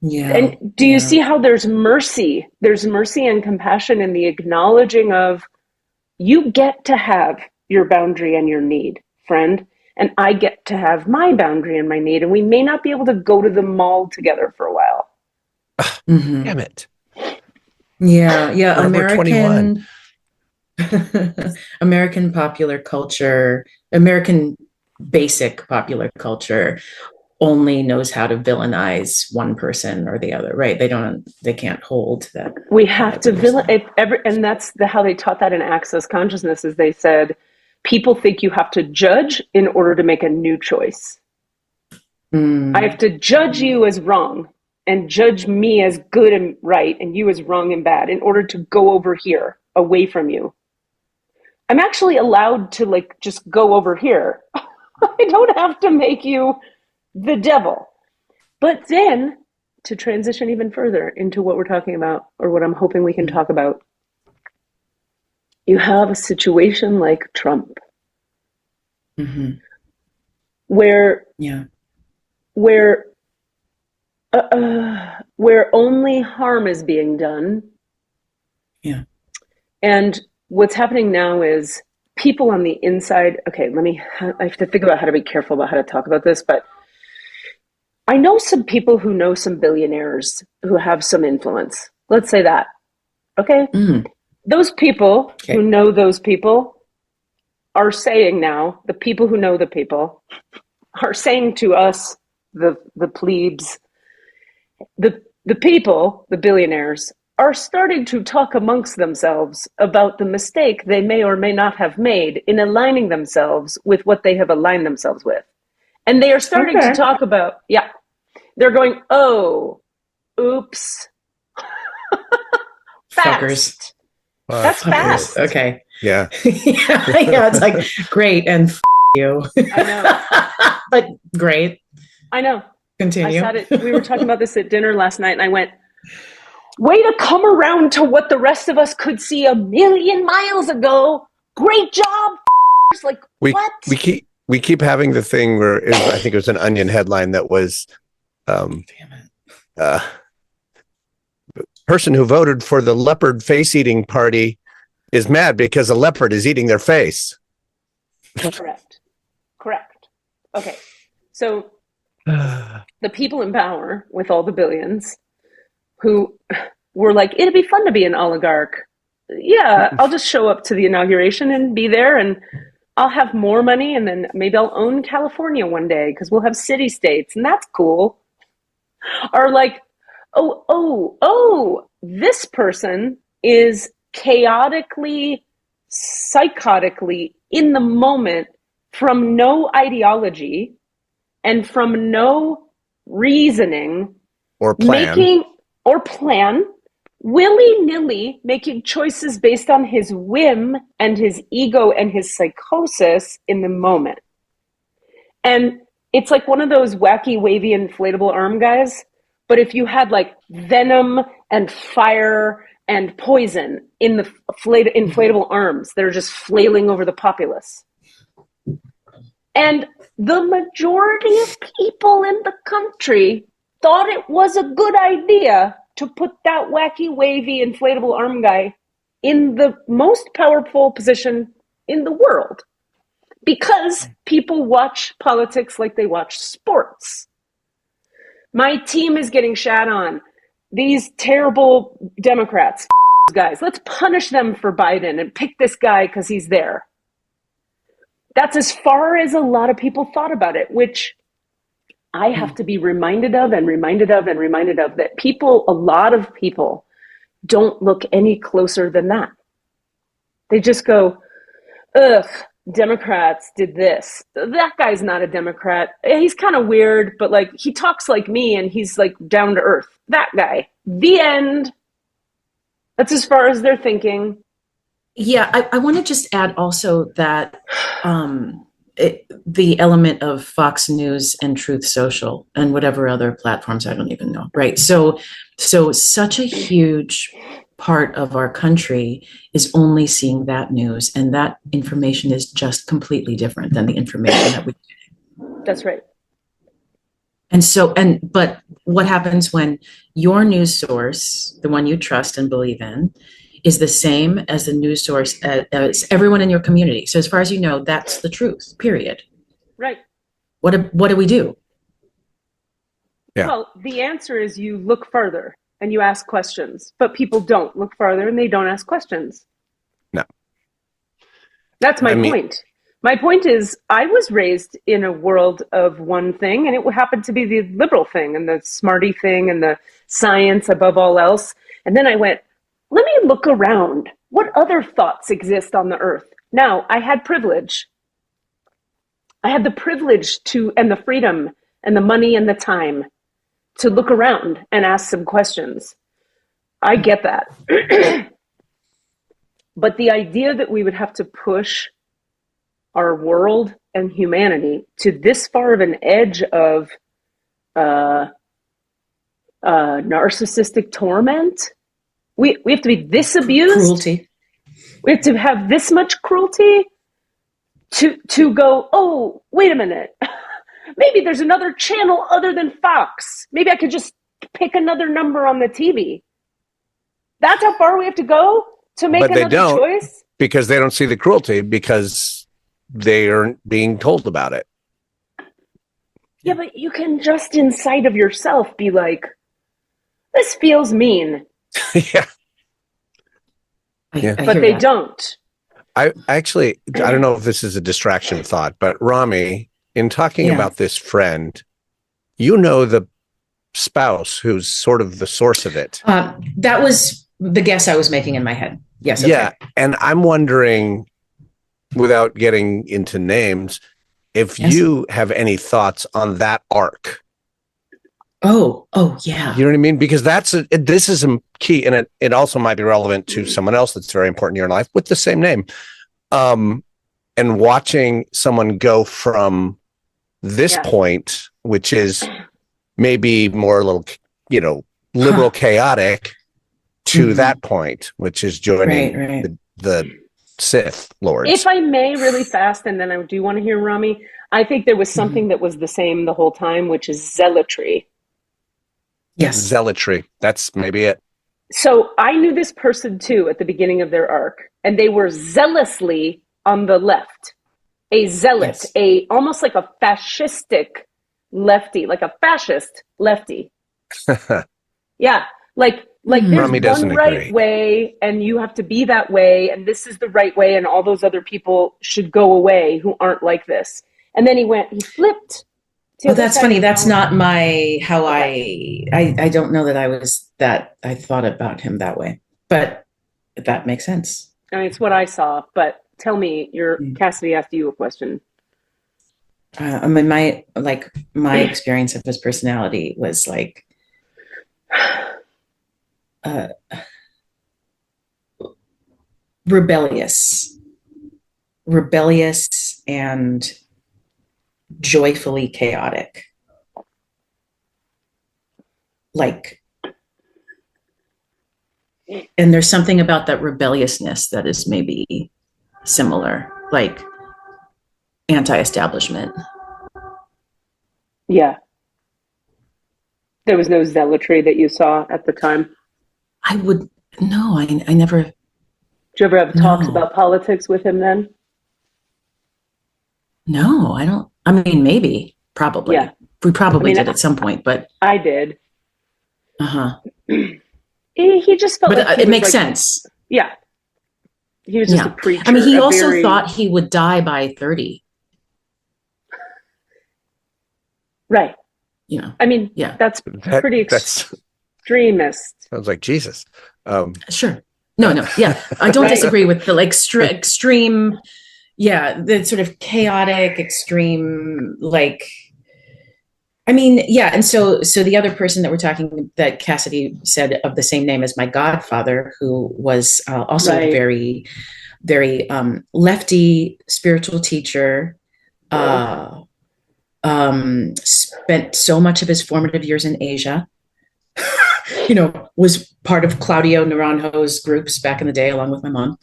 Yeah. And do you see how there's mercy? There's mercy and compassion in the acknowledging of, you get to have your boundary and your need, friend, and I get to have my boundary and my need, and we may not be able to go to the mall together for a while. Damn it. Yeah. American 21. American popular culture, American basic popular culture only knows how to villainize one person or the other, right? They can't hold that. We have to villain, and that's how they taught that in Access Consciousness, is they said, people think you have to judge in order to make a new choice. I have to judge you as wrong and judge me as good and right and you as wrong and bad in order to go over here away from you. I'm actually allowed to just go over here. I don't have to make you the devil. But then, to transition even further into what we're talking about, or what I'm hoping we can talk about, you have a situation like Trump. Mm-hmm. where Yeah. where where only harm is being done. Yeah. And what's happening now is people on the inside. Okay, I have to think about how to be careful about how to talk about this, but I know some people who know some billionaires who have some influence. Let's say that. Okay? Mm. Those people Okay. who know those people are saying now, the people who know the people are saying to us, the plebes, the people, the billionaires, are starting to talk amongst themselves about the mistake they may or may not have made in aligning themselves with what they have aligned themselves with. And they are starting to talk about, they're going, oh, oops. Fuckers. That's Fuckers. fast. Okay. Yeah. Yeah, it's like, great, and you. I know. But great. I know. Continue. We were talking about this at dinner last night, and I went, way to come around to what the rest of us could see a million miles ago. Great job. Like, what? We keep having the thing where I think it was an Onion headline that was Damn it. Person who voted for the leopard face eating party is mad because a leopard is eating their face. Correct. Okay. So the people in power with all the billions who were like, it'd be fun to be an oligarch. Yeah, I'll just show up to the inauguration and be there, and I'll have more money, and then maybe I'll own California one day because we'll have city states, and that's cool. Are like, oh, this person is chaotically, psychotically in the moment from no ideology and from no reasoning or plan, willy-nilly making choices based on his whim and his ego and his psychosis in the moment. And it's like one of those wacky, wavy, inflatable arm guys. But if you had like venom and fire and poison in the inflatable arms that are just flailing over the populace. And the majority of people in the country thought it was a good idea to put that wacky, wavy, inflatable arm guy in the most powerful position in the world. Because people watch politics like they watch sports. My team is getting shat on. These terrible Democrats, guys, let's punish them for Biden and pick this guy because he's there. That's as far as a lot of people thought about it, which I have to be reminded of that people, a lot of people, don't look any closer than that. They just go, ugh, Democrats did this. That guy's not a Democrat. He's kind of weird, but like he talks like me and he's like down to earth. That guy. The end. That's as far as they're thinking. Yeah, I want to just add also that the element of Fox News and Truth Social and whatever other platforms, I don't even know, right? So such a huge part of our country is only seeing that news, and that information is just completely different than the information that we get. That's right. But what happens when your news source, the one you trust and believe in, is the same as the news source as everyone in your community? So as far as you know, that's the truth, period. Right. What do we do? Yeah. Well, the answer is you look further and you ask questions, but people don't look farther and they don't ask questions. No. That's my point. My point is I was raised in a world of one thing, and it happened to be the liberal thing and the smarty thing and the science above all else. And then I went, let me look around. What other thoughts exist on the earth? Now, I had privilege. I had the privilege and the freedom and the money and the time to look around and ask some questions. I get that. But the idea that we would have to push our world and humanity to this far of an edge of narcissistic torment, we have to be this abused. Cruelty. We have to have this much cruelty to go, oh, wait a minute. Maybe there's another channel other than Fox. Maybe I could just pick another number on the TV. That's how far we have to go to make another choice? Because they don't see the cruelty, because they aren't being told about it. Yeah, but you can just inside of yourself be like, this feels mean. Yeah. But they don't. I don't know if this is a distraction thought, but Rami, in talking about this friend, the spouse who's sort of the source of it. That was the guess I was making in my head. Yes. Okay. Yeah. And I'm wondering, without getting into names, if you have any thoughts on that arc. Oh, yeah. You know what I mean? Because this is a key, and it also might be relevant to someone else that's very important in your life with the same name. And watching someone go from this point, which is maybe more a little, liberal chaotic, to that point, which is joining the Sith Lords. If I may, really fast, and then I do want to hear Rami, I think there was something that was the same the whole time, which is zealotry. Yes. Zealotry. That's maybe it. So I knew this person too at the beginning of their arc, and they were zealously on the left. A zealot, almost like a fascistic lefty, like a fascist lefty. Yeah. Like there's one right way, and you have to be that way, and this is the right way, and all those other people should go away who aren't like this. And then he flipped. Oh, that's funny. That's not how I don't know that I thought about him that way, but that makes sense. I mean, it's what I saw, but tell me, Cassidy asked you a question. I mean, my experience of his personality was like, rebellious and joyfully chaotic. And there's something about that rebelliousness that is maybe similar, like anti-establishment. Yeah. There was no zealotry that you saw at the time? I never. Did you ever have talks about politics with him then? No, I don't. I mean, maybe, probably. Yeah. We probably did at some point, but. I did. Uh-huh. He just felt like it makes sense. Yeah. He was just a preacher. I mean, he also thought he would die by 30. Right. I mean, that's pretty extremist. Sounds like Jesus. Sure. No. Yeah. I don't disagree with the extreme. Yeah. The sort of chaotic, extreme, and so the other person that we're talking, that Cassidy said of the same name as my godfather, who was also very, very lefty spiritual teacher, spent so much of his formative years in Asia, was part of Claudio Naranjo's groups back in the day, along with my mom.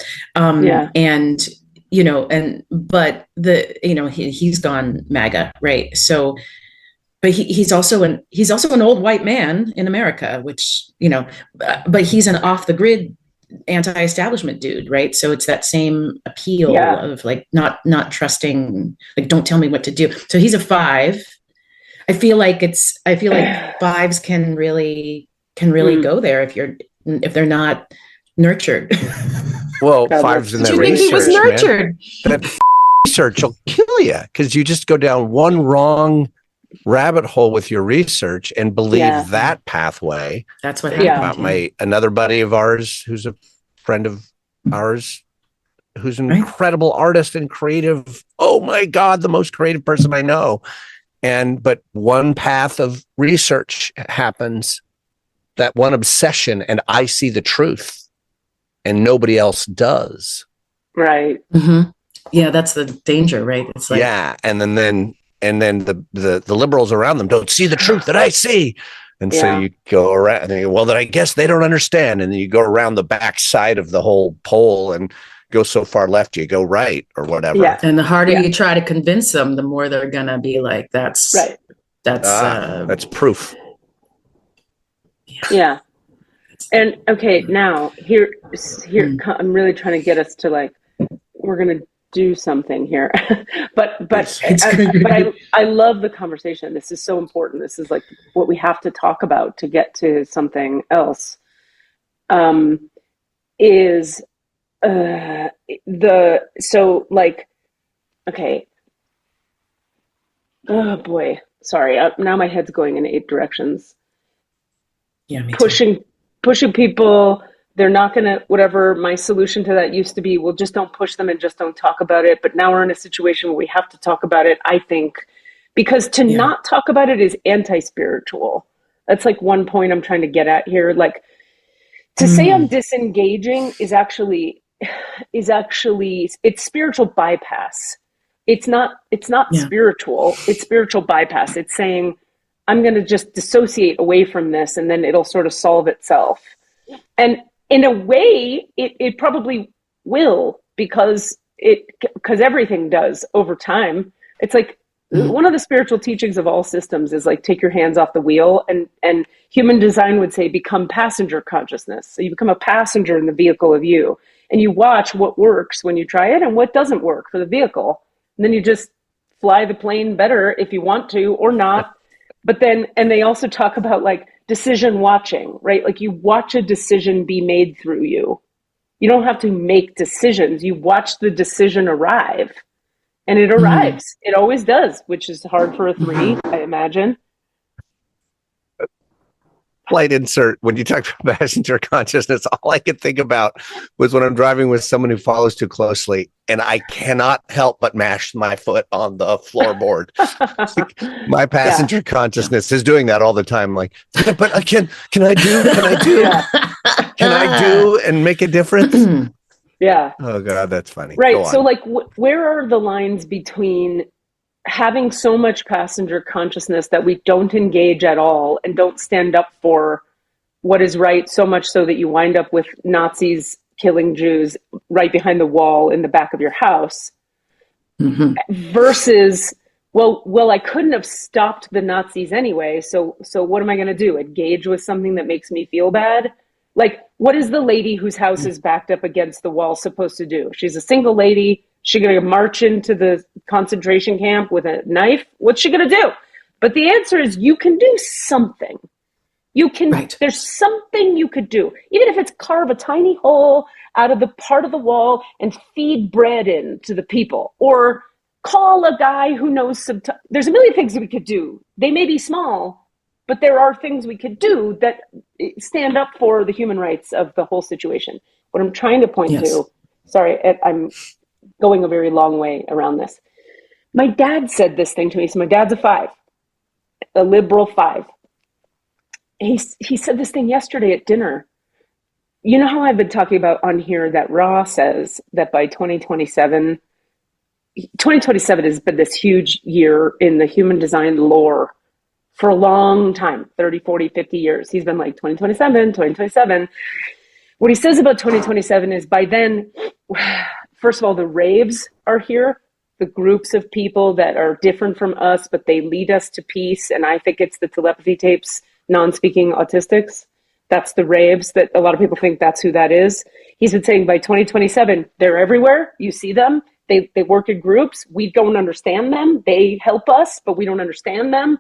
He's gone MAGA, right? So, but he's also an old white man in America, which, but he's an off the grid anti-establishment dude, right? So it's that same appeal of not trusting, don't tell me what to do. So he's a 5. I feel like 5s can really go there if they're not nurtured. Well, 5s in that research. Do you think he was nurtured? Man, that research will kill you, because you just go down one wrong rabbit hole with your research and believe that pathway. That's what happened. About another buddy of ours who's a friend of ours, who's an incredible artist and creative. Oh my God, the most creative person I know. But one path of research happens, that one obsession, and I see the truth and nobody else does. Right. Mm-hmm. Yeah, that's the danger, right? It's like, and then the liberals around them don't see the truth that I see. And so you go around and then I guess they don't understand. And then you go around the back side of the whole pole, and go so far left, you go right or whatever. Yeah. And the harder you try to convince them, the more they're going to be like, that's proof. Yeah. And okay, now here, I'm really trying to get us to like, we're going to do something here, but I love the conversation. This is so important. This is like what we have to talk about to get to something else. Okay. Oh boy, sorry. Now my head's going in 8 directions. Yeah, me too. Pushing people. They're not going to, whatever my solution to that used to be, well, just don't push them and just don't talk about it. But now we're in a situation where we have to talk about it, I think, because to not talk about it is anti-spiritual. That's like one point I'm trying to get at here. Like, to say I'm disengaging is actually, it's spiritual bypass. It's not spiritual. It's spiritual bypass. It's saying, I'm going to just dissociate away from this and then it'll sort of solve itself. And in a way, it probably will, because everything does over time. It's like one of the spiritual teachings of all systems is like, take your hands off the wheel, and human design would say, become passenger consciousness. So you become a passenger in the vehicle of you, and you watch what works when you try it and what doesn't work for the vehicle. And then you just fly the plane better if you want to or not. But then, and they also talk about like decision watching, right? Like you watch a decision be made through you. You don't have to make decisions. You watch the decision arrive, and it arrives. It always does, which is hard for a 3, I imagine. Slight insert. When you talk about passenger consciousness, all I could think about was when I'm driving with someone who follows too closely, and I cannot help but mash my foot on the floorboard. My passenger consciousness is doing that all the time. Like, but I can I do and make a difference? Yeah. Oh God, that's funny. Right. So like, where are the lines between having so much passenger consciousness that we don't engage at all and don't stand up for what is right, so much so that you wind up with Nazis killing Jews right behind the wall in the back of your house, versus, well, I couldn't have stopped the Nazis anyway, so what am I going to do? Engage with something that makes me feel bad? Like, what is the lady whose house is backed up against the wall supposed to do? She's a single lady. She's going to march into the concentration camp with a knife? What's she going to do? But the answer is, you can do something. You can, there's something you could do. Even if it's carve a tiny hole out of the part of the wall and feed bread in to the people, or call a guy who knows there's a million things that we could do. They may be small, but there are things we could do that stand up for the human rights of the whole situation. What I'm trying to point to, sorry, I'm going a very long way around this. My dad said this thing to me. So my dad's a 5, a liberal 5. He said this thing yesterday at dinner. You know how I've been talking about on here that Ra says that by 2027 has been this huge year in the human design lore for a long time, 30, 40, 50 years. He's been like 2027. What he says about 2027 is, by then, first of all, the raves are here, the groups of people that are different from us, but they lead us to peace. And I think it's the telepathy tapes, non-speaking autistics. That's the raves, that a lot of people think that's who that is. He's been saying by 2027, they're everywhere. You see them. They work in groups. We don't understand them. They help us, but we don't understand them.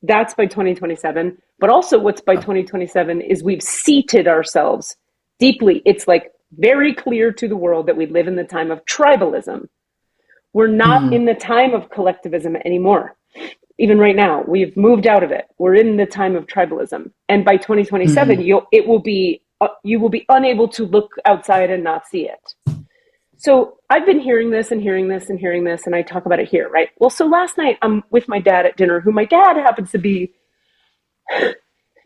That's by 2027. But also what's by 2027 is we've seated ourselves deeply. It's like very clear to the world that we live in the time of tribalism. We're not in the time of collectivism anymore. Even right now, we've moved out of it. We're in the time of tribalism. And by 2027, you will be unable to look outside and not see it. So I've been hearing this, and I talk about it here, right? Well, so last night I'm with my dad at dinner, who my dad happens to be,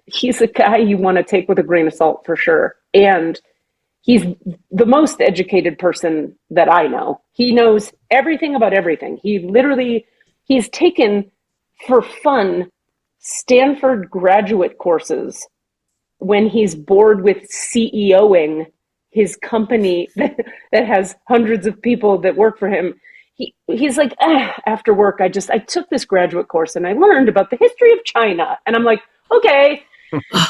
he's a guy you want to take with a grain of salt for sure. And he's the most educated person that I know. He knows everything about everything. He's taken for fun Stanford graduate courses when he's bored with CEOing his company that has hundreds of people that work for him. He's like, after work, I took this graduate course and I learned about the history of China. And I'm like, okay.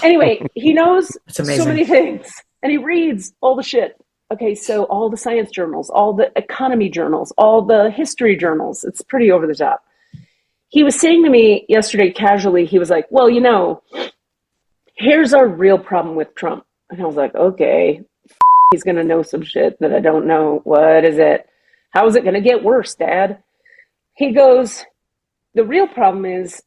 Anyway, he knows so many things and he reads all the shit. Okay, so all the science journals, all the economy journals, all the history journals, it's pretty over the top. He was saying to me yesterday casually, he was like, well, here's our real problem with Trump. And I was like, okay, he's going to know some shit that I don't know. What is it? How is it going to get worse, Dad? He goes, the real problem is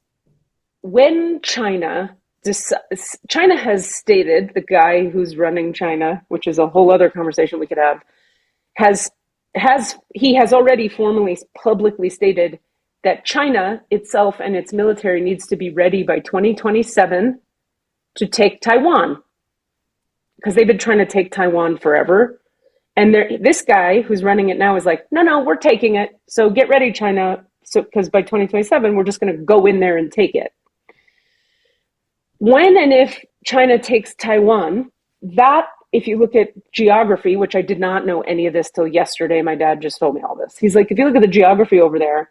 when China has stated, the guy who's running China, which is a whole other conversation we could have, he has already formally publicly stated that China itself and its military needs to be ready by 2027 to take Taiwan, because they've been trying to take Taiwan forever. And this guy who's running it now is like, no, we're taking it. So get ready, China. So because by 2027, we're just going to go in there and take it. When and if China takes Taiwan, that, if you look at geography, which I did not know any of this till yesterday, my dad just told me all this. He's like, if you look at the geography over there,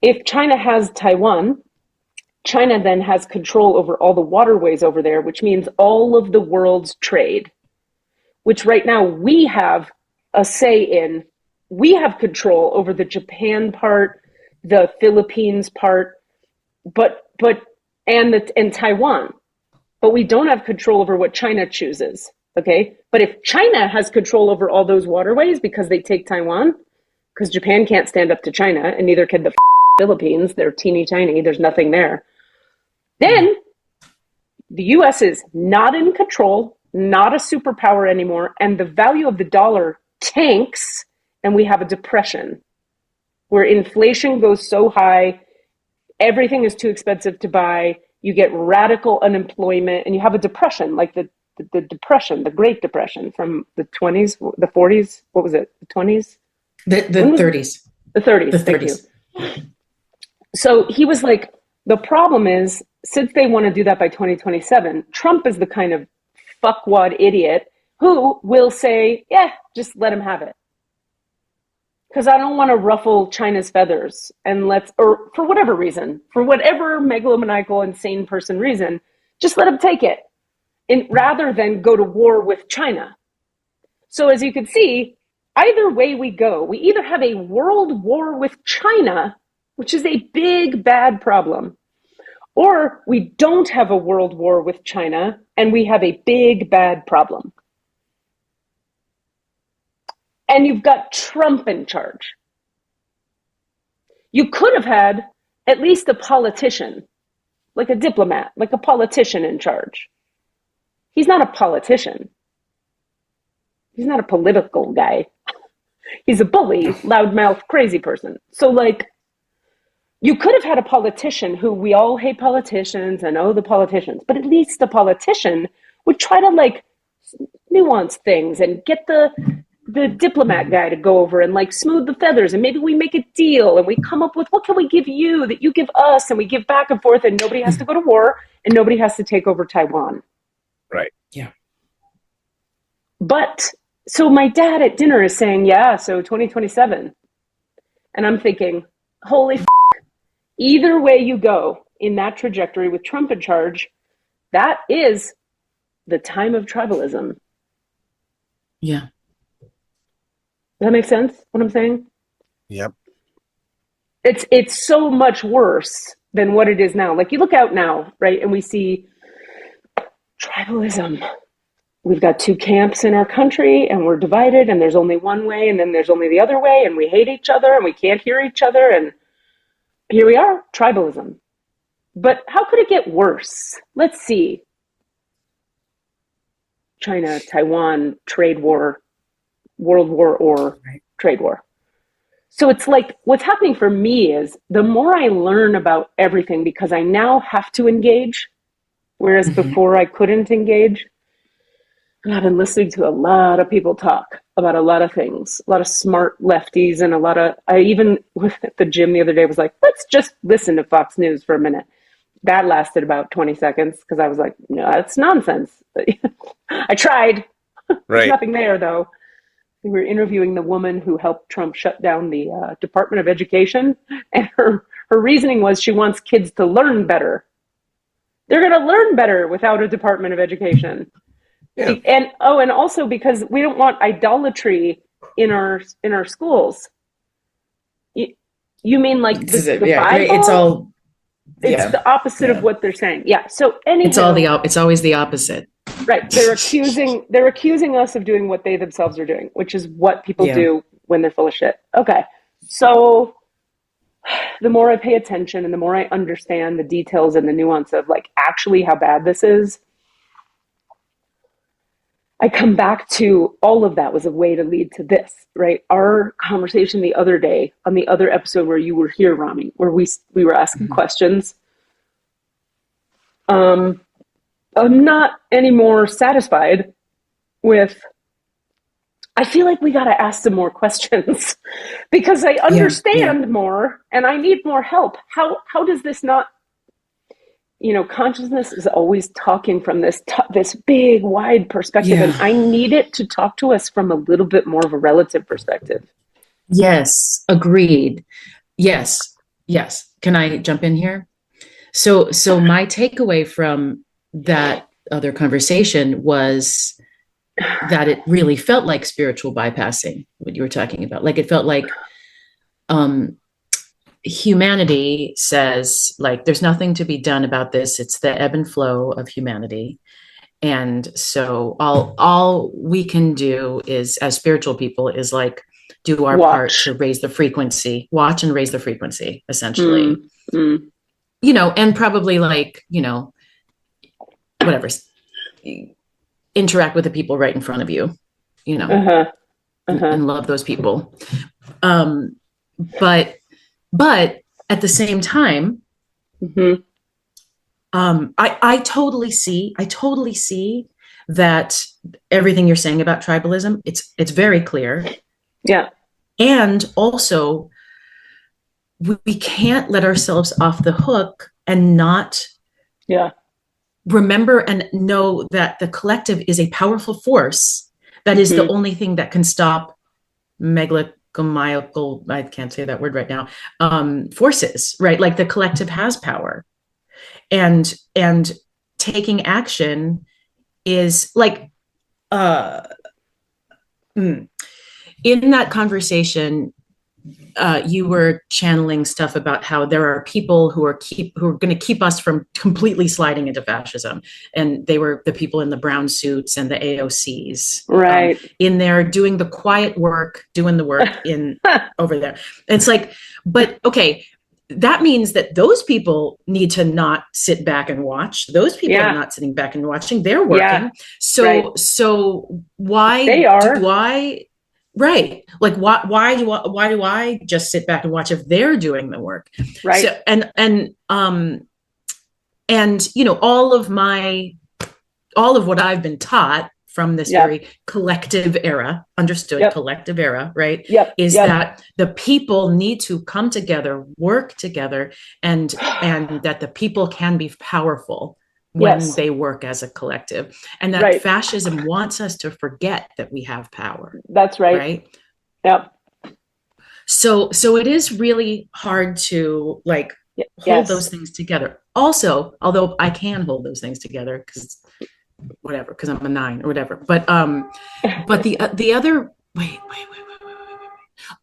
if China has Taiwan, China then has control over all the waterways over there, which means all of the world's trade, which right now we have a say in. We have control over the Japan part, the Philippines part, and Taiwan. But we don't have control over what China chooses, okay? But if China has control over all those waterways because they take Taiwan, because Japan can't stand up to China, and neither can the Philippines, they're teeny tiny, there's nothing there, then the US is not in control, not a superpower anymore, and the value of the dollar tanks, and we have a depression where inflation goes so high, everything is too expensive to buy, you get radical unemployment, and you have a depression, like the depression, the Great Depression from the 20s, the 40s, what was it, the 20s? The 30s. The 30s, the thank 30s. you. So he was like, the problem is, since they want to do that by 2027, Trump is the kind of fuckwad idiot who will say, yeah, just let him have it. Because I don't want to ruffle China's feathers, and or for whatever reason, for whatever megalomaniacal, insane person reason, just let him take it, rather than go to war with China. So as you can see, either way we go, we either have a world war with China, which is a big, bad problem, or we don't have a world war with China, and we have a big, bad problem. And you've got Trump in charge. You could have had at least a politician, like a diplomat, like a politician in charge. He's not a politician. He's not a political guy. He's a bully, loudmouth, crazy person. So you could have had a politician who, we all hate politicians and the politicians, but at least the politician would try to nuance things and get the diplomat guy to go over and smooth the feathers, and maybe we make a deal and we come up with, what can we give you that you give us, and we give back and forth, and nobody has to go to war and nobody has to take over Taiwan. Right. Yeah. But so my dad at dinner is saying, yeah, so 2027. And I'm thinking, holy either way you go in that trajectory with Trump in charge, that is the time of tribalism. Yeah. Does that make sense, what I'm saying? Yep. It's so much worse than what it is now. You look out now, right, and we see tribalism. We've got two camps in our country, and we're divided, and there's only one way, and then there's only the other way, and we hate each other, and we can't hear each other, and here we are, tribalism. But how could it get worse? Let's see. China, Taiwan, trade war, world war, or trade war. So it's what's happening for me is the more I learn about everything, because I now have to engage, whereas before I couldn't engage. And I've been listening to a lot of people talk about a lot of things, a lot of smart lefties, and I even at the gym the other day was like, let's just listen to Fox News for a minute. That lasted about 20 seconds because I was like, no, that's nonsense. I tried. There's Right. nothing there, though. We were interviewing the woman who helped Trump shut down the Department of Education, and her reasoning was she wants kids to learn better. They're going to learn better without a Department of Education. Yeah. And also because we don't want idolatry in our schools. You mean like the Bible? It's all. It's the opposite of what they're saying. Yeah. So anyhow, it's always the opposite. Right. They're accusing us of doing what they themselves are doing, which is what people do when they're full of shit. Okay. So the more I pay attention and the more I understand the details and the nuance of like actually how bad this is, I come back to all of that was a way to lead to this, right? Our conversation the other day on the other episode where you were here, Rami, where we were asking questions. I'm not any more satisfied with, I feel like we got to ask some more questions because I understand more and I need more help. How does this not, consciousness is always talking from this big, wide perspective, and I need it to talk to us from a little bit more of a relative perspective. Yes, agreed. Yes. Can I jump in here? So my takeaway from that other conversation was that it really felt like spiritual bypassing, what you were talking about. Like it felt like humanity says, like, there's nothing to be done about this. It's the ebb and flow of humanity. And so all we can do is, as spiritual people, is like do our part to raise the frequency, watch and raise the frequency, essentially. And probably like, whatever, interact with the people right in front of you, and love those people. But at the same time, I totally see that everything you're saying about tribalism, it's very clear. Yeah. And also, we can't let ourselves off the hook and not remember and know that the collective is a powerful force that is the only thing that can stop megalomaniacal, I can't say that word right now, forces, right? Like the collective has power. And taking action is like, in that conversation, you were channeling stuff about how there are people who are going to keep us from completely sliding into fascism, and they were the people in the brown suits and the AOCs, right, in there doing the quiet work, doing the work in over there. And it's like, but okay, that means that those people need to not sit back and watch. Those people are not sitting back and watching; they're working. So why do I? Right. Like why do I just sit back and watch if they're doing the work? Right. So, and all of what I've been taught from this very collective era, collective era, right? Is that the people need to come together, work together, and that the people can be powerful when they work as a collective, and that fascism wants us to forget that we have power. That's right. Right. Yep. So it is really hard to like hold those things together. Also, although I can hold those things together because I'm a 9 or whatever. But the other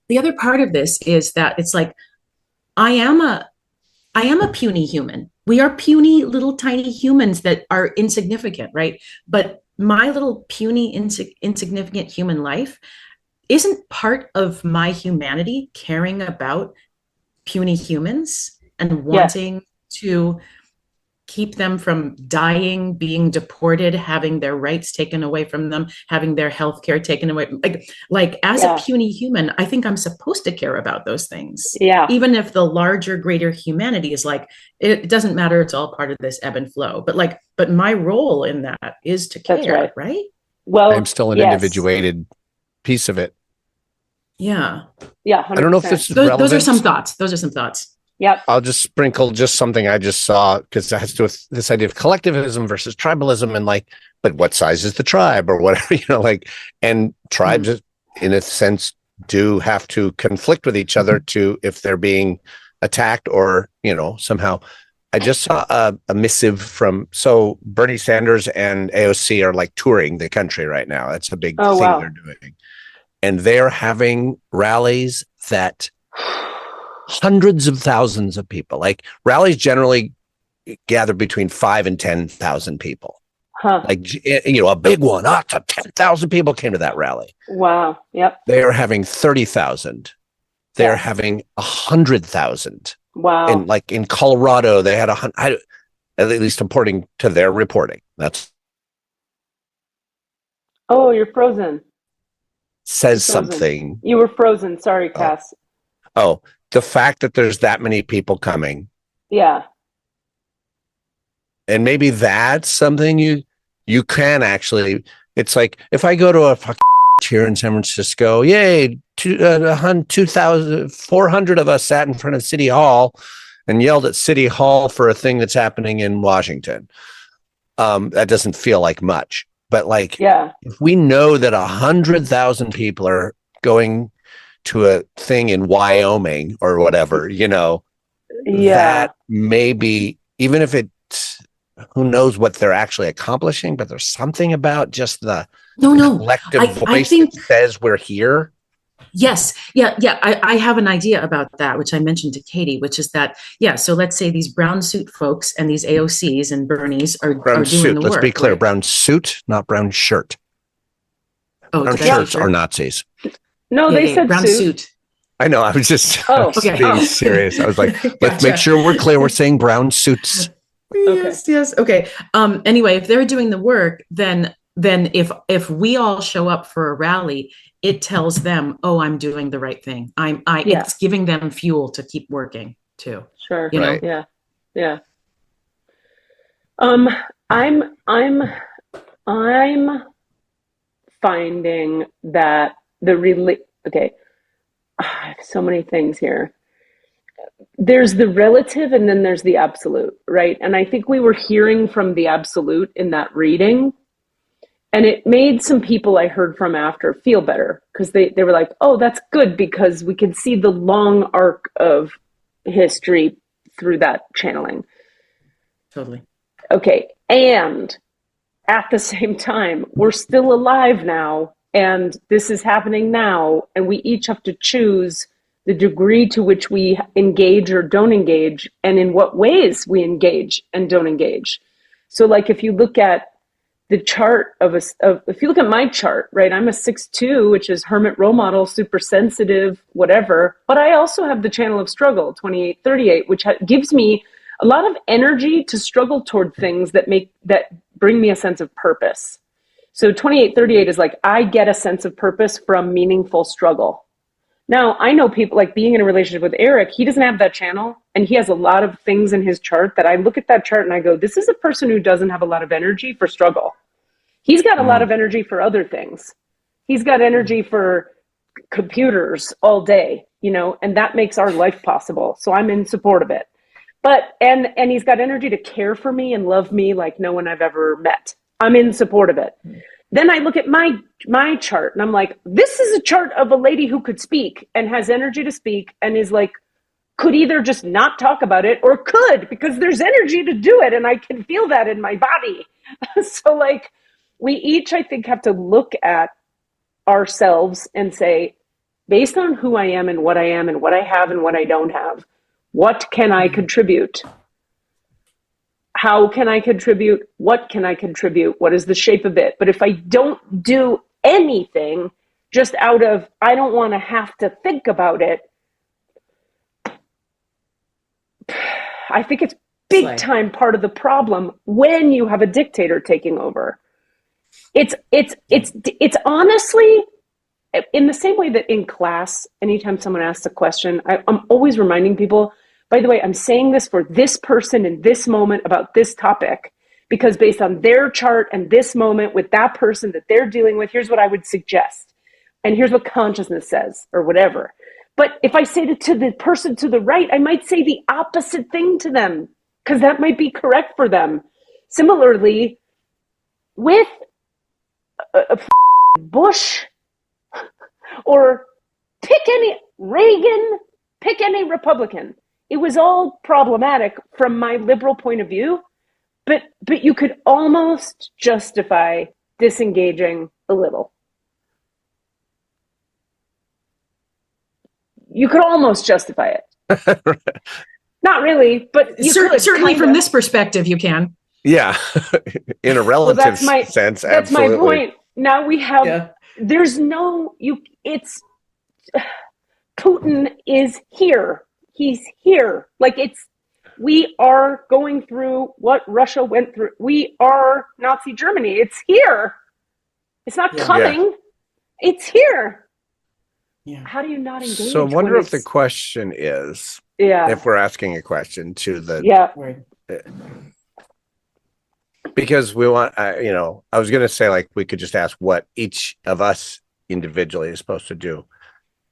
the other part of this is that it's like I am a puny human. We are puny little tiny humans that are insignificant, right? But my little puny insignificant human life isn't part of my humanity caring about puny humans and wanting to keep them from dying, being deported, having their rights taken away from them, having their health care taken away. Like as a puny human, I think I'm supposed to care about those things. Yeah. Even if the larger, greater humanity is like, it doesn't matter. It's all part of this ebb and flow. But my role in that is to care, right? Well, I'm still an individuated piece of it. Yeah. Yeah. 100%. I don't know if this is relevant. Those are some thoughts. Yep. I'll just sprinkle just something I just saw, because it has to do with this idea of collectivism versus tribalism, and like, but what size is the tribe or whatever, like, and tribes in a sense do have to conflict with each other to, if they're being attacked or, somehow. I just saw a missive from, so Bernie Sanders and AOC are like touring the country right now. That's a big thing they're doing. And they're having rallies that hundreds of thousands of people, like rallies generally gather between 5,000 and 10,000 people. Like, a big one, 10,000 people came to that rally. Wow. Yep. They're having 30,000. They're having 100,000. Wow. And like in Colorado, they had 100, at least according to their reporting. That's. Oh, you're frozen. Says something. You were frozen. Sorry, Cass. Oh, the fact that there's that many people coming. Yeah. And maybe that's something you can actually, it's like, if I go to a here in San Francisco, yay, 2,400 of us sat in front of City Hall and yelled at City Hall for a thing that's happening in Washington. That doesn't feel like much, but like, if we know that 100,000 people are going to a thing in Wyoming or whatever, that maybe, even if who knows what they're actually accomplishing, but there's something about just the collective voice that says we're here. Yes. Yeah. I have an idea about that, which I mentioned to Katie, which is that, so let's say these brown suit folks and these AOCs and Bernies are doing the work. Let's be clear, brown suit, not brown shirt. Brown shirts are Nazis. No, they said brown suit. I know. I was just being serious. I was like, let's make sure we're clear. We're saying brown suits. Yes. Okay. Anyway, if they're doing the work, then if we all show up for a rally, it tells them, oh, I'm doing the right thing. It's giving them fuel to keep working too. Sure. Right. Yeah. Yeah. I'm finding that I have so many things here. There's the relative and then there's the absolute, right? And I think we were hearing from the absolute in that reading, and it made some people I heard from after feel better, because they were like, oh, that's good, because we can see the long arc of history through that channeling. Totally. Okay. And at the same time, we're still alive now, and this is happening now, and we each have to choose the degree to which we engage or don't engage, and in what ways we engage and don't engage. So like, if you look at the chart if you look at my chart, right, I'm a 6'2", which is hermit role model, super sensitive, whatever. But I also have the channel of struggle, 2838, which gives me a lot of energy to struggle toward things that bring me a sense of purpose. So 2838 is like, I get a sense of purpose from meaningful struggle. Now, I know people, like being in a relationship with Eric, he doesn't have that channel, and he has a lot of things in his chart that I look at that chart and I go, this is a person who doesn't have a lot of energy for struggle. He's got a lot of energy for other things. He's got energy for computers all day, and that makes our life possible. So I'm in support of it. But, and he's got energy to care for me and love me like no one I've ever met. I'm in support of it. Then I look at my chart and I'm like, this is a chart of a lady who could speak and has energy to speak and is like, could either just not talk about it or could, because there's energy to do it. And I can feel that in my body. So like, we each, I think, have to look at ourselves and say, based on who I am and what I am and what I have and what I don't have, what can I contribute? How can I contribute? What can I contribute? What is the shape of it? But if I don't do anything just out of, I don't want to have to think about it, I think it's big time part of the problem when you have a dictator taking over. It's honestly, in the same way that in class, anytime someone asks a question, I'm always reminding people, by the way, I'm saying this for this person in this moment about this topic, because based on their chart and this moment with that person that they're dealing with, here's what I would suggest. And here's what consciousness says or whatever. But if I say it to the person to the right, I might say the opposite thing to them because that might be correct for them. Similarly, with a Bush or pick any Reagan, pick any Republican. It was all problematic from my liberal point of view, but you could almost justify disengaging a little. You could almost justify it. Not really, but you certainly from this perspective, you can. Yeah, in a relative sense, that's absolutely. My point. Now we have. There's no you. It's Putin is here. He's here. Like we are going through what Russia went through. We are Nazi Germany. It's here. It's not coming. Yeah. It's here. Yeah. How do you not engage? So I wonder if the question is, if we're asking a question to the, because we want, I was going to say like we could just ask what each of us individually is supposed to do,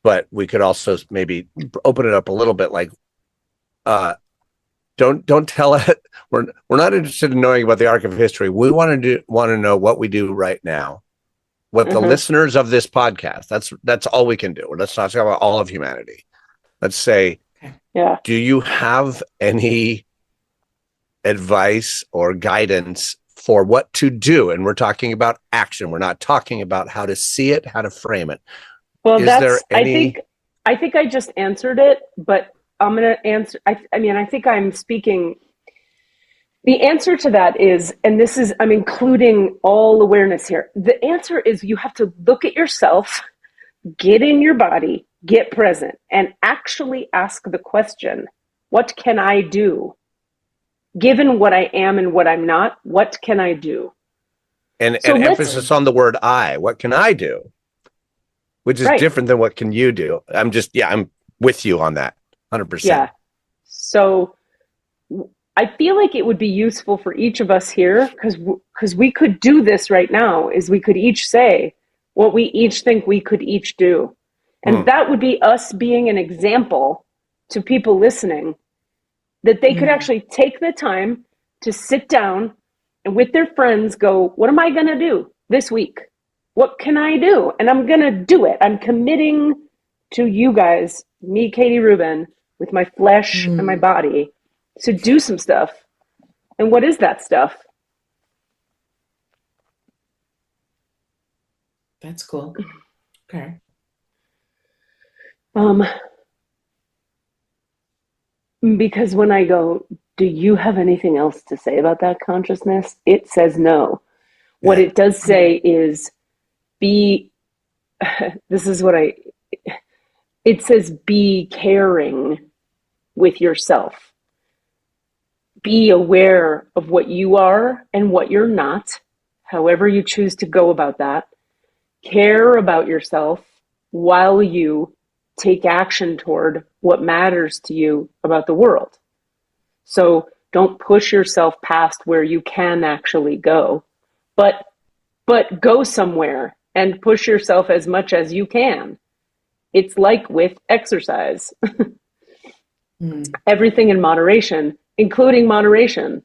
but we could also maybe open it up a little bit, like, don't tell it. We're not interested in knowing about the arc of history. We want to know what we do right now. What the listeners of this podcast, that's all we can do. Let's not talk about all of humanity. Let's say, do you have any advice or guidance for what to do? And we're talking about action. We're not talking about how to see it, how to frame it. Well, I think I just answered it, but I'm going to answer. I think I'm speaking. The answer to that is, and this is, I'm including all awareness here. The answer is you have to look at yourself, get in your body, get present, and actually ask the question, what can I do? Given what I am and what I'm not, what can I do? And emphasis on the word I. What can I do? Which is different than what can you do? I'm with you on that, 100%. Yeah. So I feel like it would be useful for each of us here, because we could do this right now, is we could each say what we each think we could each do. And that would be us being an example to people listening, that they could actually take the time to sit down and with their friends go, what am I going to do this week? What can I do? And I'm going to do it. I'm committing to you guys, me, Katie Rubin, with my flesh and my body, to do some stuff. And what is that stuff? That's cool. Okay. Because when I go, do you have anything else to say about that consciousness? It says no. Yeah. What it does say is it says be caring with yourself. Be aware of what you are and what you're not, however you choose to go about that. Care about yourself while you take action toward what matters to you about the world. So don't push yourself past where you can actually go, but go somewhere and push yourself as much as you can. It's like with exercise. Everything in moderation, including moderation.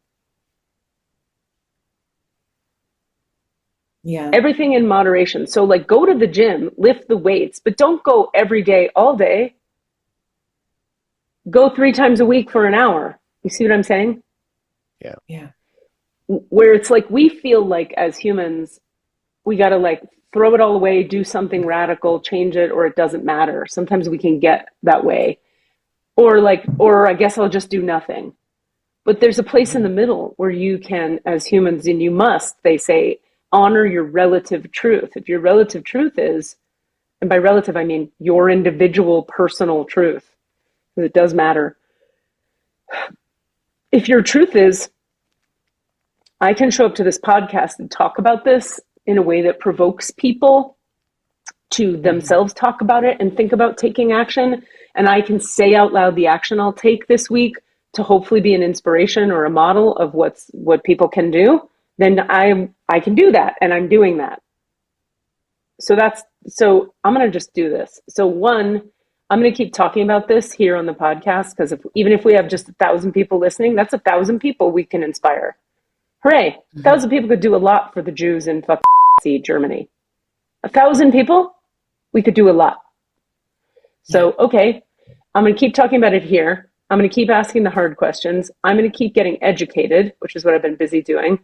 Yeah. Everything in moderation. So like go to the gym, lift the weights, but don't go every day, all day. Go 3 times a week for an hour. You see what I'm saying? Yeah. Yeah. Where it's like, we feel like as humans, we got to like throw it all away, do something radical, change it, or it doesn't matter. Sometimes we can get that way. Or I guess I'll just do nothing. But there's a place in the middle where you can, as humans, and you must, they say, honor your relative truth. If your relative truth is, and by relative, I mean your individual personal truth, because it does matter. If your truth is, I can show up to this podcast and talk about this in a way that provokes people to themselves talk about it and think about taking action. And I can say out loud the action I'll take this week to hopefully be an inspiration or a model of what people can do. Then I can do that, and I'm doing that. So I'm going to just do this. So 1, I'm going to keep talking about this here on the podcast because even if we have just 1,000 people listening, that's 1,000 people we can inspire. Hooray. 1,000 people could do a lot for the Jews in Germany. 1,000 people, we could do a lot. So, okay, I'm going to keep talking about it here. I'm going to keep asking the hard questions. I'm going to keep getting educated, which is what I've been busy doing.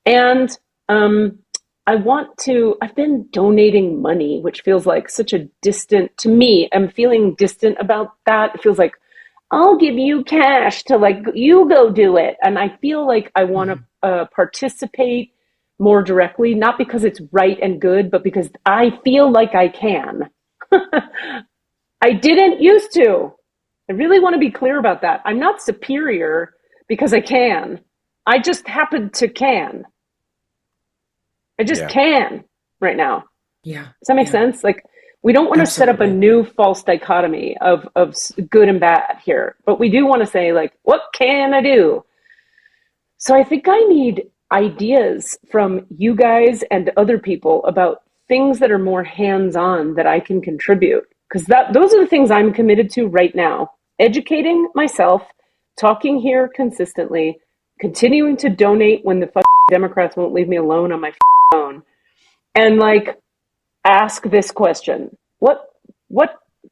And I've been donating money, which feels like such a distant, to me, I'm feeling distant about that. It feels like, I'll give you cash to like, you go do it. And I feel like I want to participate more directly, not because it's right and good, but because I feel like I can. I didn't used to. I really want to be clear about that. I'm not superior because I can. I just happen to can. I just can right now. Yeah. Does that make sense? Like, we don't want to set up a new false dichotomy of good and bad here, but we do want to say, like, what can I do? So I think I need ideas from you guys and other people about things that are more hands-on that I can contribute. Because those are the things I'm committed to right now. Educating myself, talking here consistently, continuing to donate when the Democrats won't leave me alone on my phone, and like ask this question: what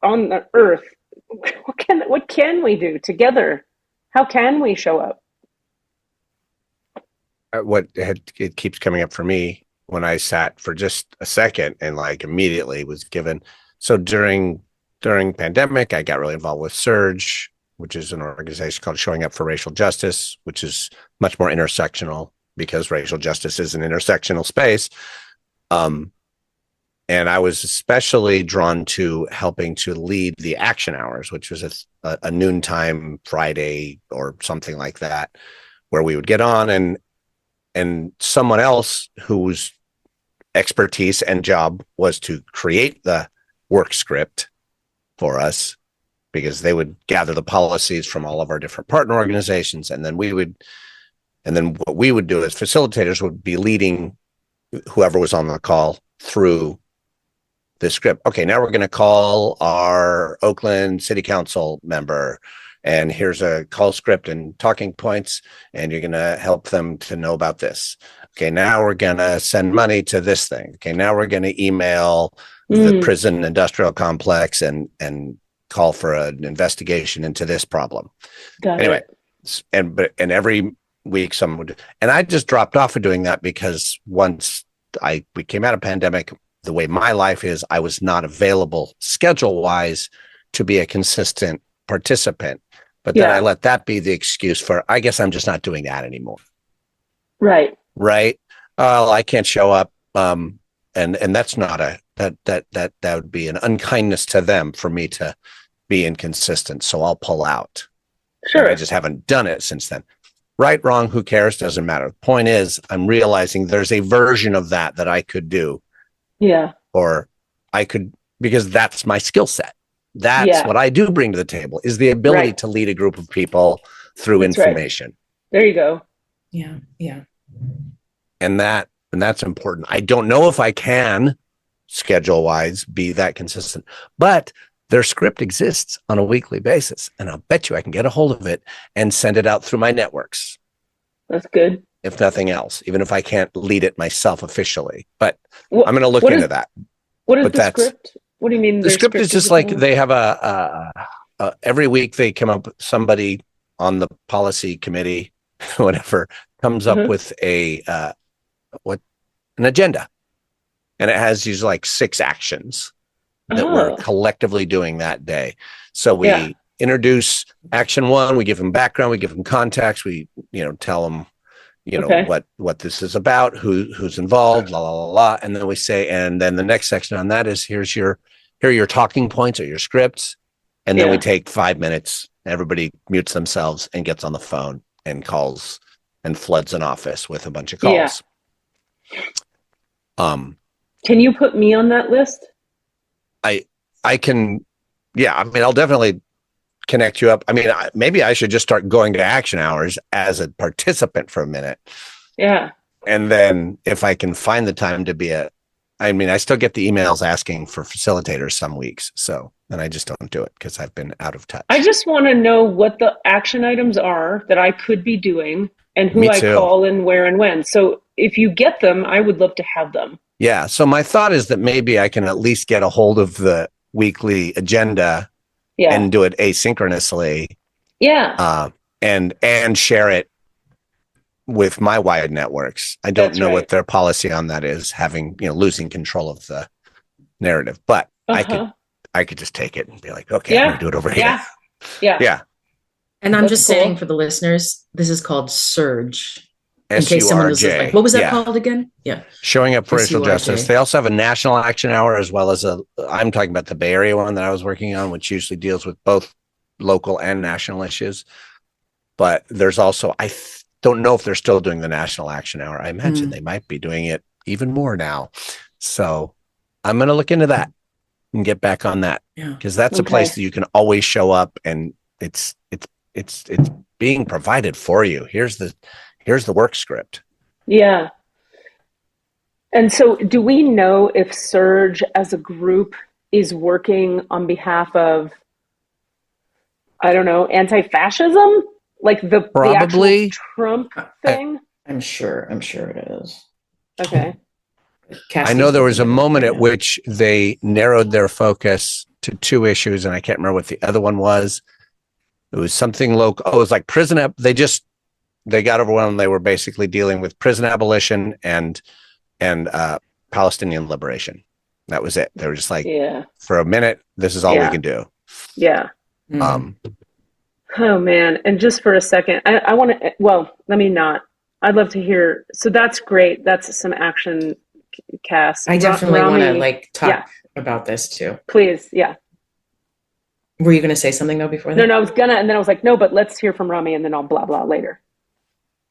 on the earth? What can we do together? How can we show up? It keeps coming up for me when I sat for just a second and like immediately was given. So during pandemic, I got really involved with Surge, which is an organization called Showing Up for Racial Justice, which is much more intersectional because racial justice is an intersectional space. And I was especially drawn to helping to lead the action hours, which was a noontime Friday or something like that, where we would get on and someone else whose expertise and job was to create the work script for us, because they would gather the policies from all of our different partner organizations, and then what we would do as facilitators would be leading whoever was on the call through the script. Okay, now we're going to call our Oakland City Council member, and here's a call script and talking points, and you're going to help them to know about this. Okay, now we're going to send money to this thing. Okay, now we're going to email the prison industrial complex and call for an investigation into this problem. Anyway, and every week someone would, and I just dropped off of doing that because once we came out of pandemic, the way my life is, I was not available schedule wise to be a consistent participant. But then I let that be the excuse for, I guess I'm just not doing that anymore. Right. I can't show up. And that's not that would be an unkindness to them for me to be inconsistent. So I'll pull out. Sure. And I just haven't done it since then. Right, wrong, who cares? Doesn't matter. The point is, I'm realizing there's a version of that I could do. Yeah. Or I could, because that's my skill set. That's what I do bring to the table, is the ability to lead a group of people through information. Right. There you go. Yeah. Yeah. And that's important. I don't know if I can schedule wise be that consistent, but their script exists on a weekly basis. And I'll bet you I can get a hold of it and send it out through my networks. That's good. If nothing else, even if I can't lead it myself officially, but I'm going to look into that. What is the script? What do you mean? The script is just like they have every week they come up, somebody on the policy committee, whatever, comes up with an agenda, and it has these like 6 actions that we're collectively doing that day. So we introduce action 1, we give them background, we give them context, we tell them what this is about, who's involved, la la la la, and then we say, and then the next section on that is here are your talking points or your scripts, and then we take 5 minutes, everybody mutes themselves and gets on the phone and calls and floods an office with a bunch of calls. Can you put me on that list? I can, I mean, I'll definitely connect you up. I mean, maybe I should just start going to action hours as a participant for a minute. Yeah. And then if I can find the time to be I still get the emails asking for facilitators some weeks. So and I just don't do it because I've been out of touch. I just want to know what the action items are that I could be doing and who I call and where and when. So if you get them, I would love to have them. Yeah. So my thought is that maybe I can at least get a hold of the weekly agenda and do it asynchronously. Yeah. And share it with my wired networks. I don't know what their policy on that is, having, losing control of the narrative, but I could just take it and be like, okay, I'm gonna do it over here. Yeah. And I'm just saying for the listeners, this is called Surge. In case someone was like, what was that called again? Yeah. Showing up for racial justice. They also have a national action hour as well as I'm talking about the Bay Area one that I was working on, which usually deals with both local and national issues. But there's also, I don't know if they're still doing the national action hour. I imagine they might be doing it even more now. So I'm going to look into that and get back on that, because that's a place that you can always show up and it's being provided for you. Here's the work script. Yeah. And so do we know if Surge as a group is working on behalf of, I don't know, anti-fascism? Like the actual Trump thing? I'm sure it is. Okay. I know there was a moment at which they narrowed their focus to two issues, and I can't remember what the other one was. It was something local. Oh, it was like prison. They got overwhelmed. They were basically dealing with prison abolition and Palestinian liberation. That was it. They were just like, for a minute, this is all we can do. Yeah. Oh man. And just for a second, I want to, let me not. I'd love to hear. So that's great. That's some action, Cass. I definitely want to talk about this too. Please. Yeah. Were you going to say something though before that? No, I was gonna, and then I was like, no, but let's hear from Rami and then I'll blah, blah later.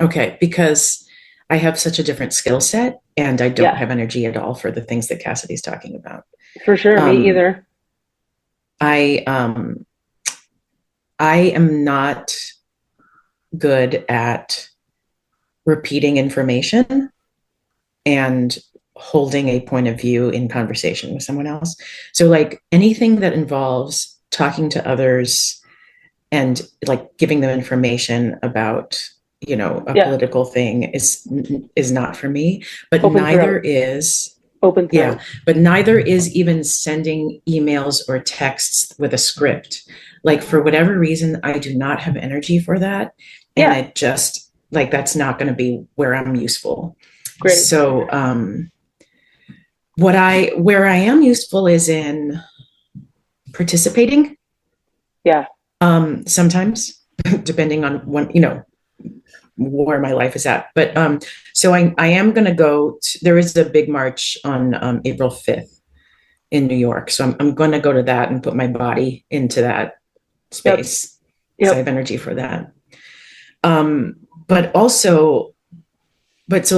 Okay. Because I have such a different skill set and I don't have energy at all for the things that Cassidy's talking about. For sure. Me either. I am not good at repeating information and holding a point of view in conversation with someone else. So like anything that involves talking to others and like giving them information about, a political thing is not for me, but open neither throat. Is open throat. Yeah, but neither is even sending emails or texts with a script. Like for whatever reason, I do not have energy for that. And I just that's not going to be where I'm useful. Great. So where I am useful is in participating. Yeah. Sometimes depending on when, where my life is at. But so I am going to go, there is a big march on April 5th in New York. So I'm going to go to that and put my body into that space. Yep. So I have energy for that. But so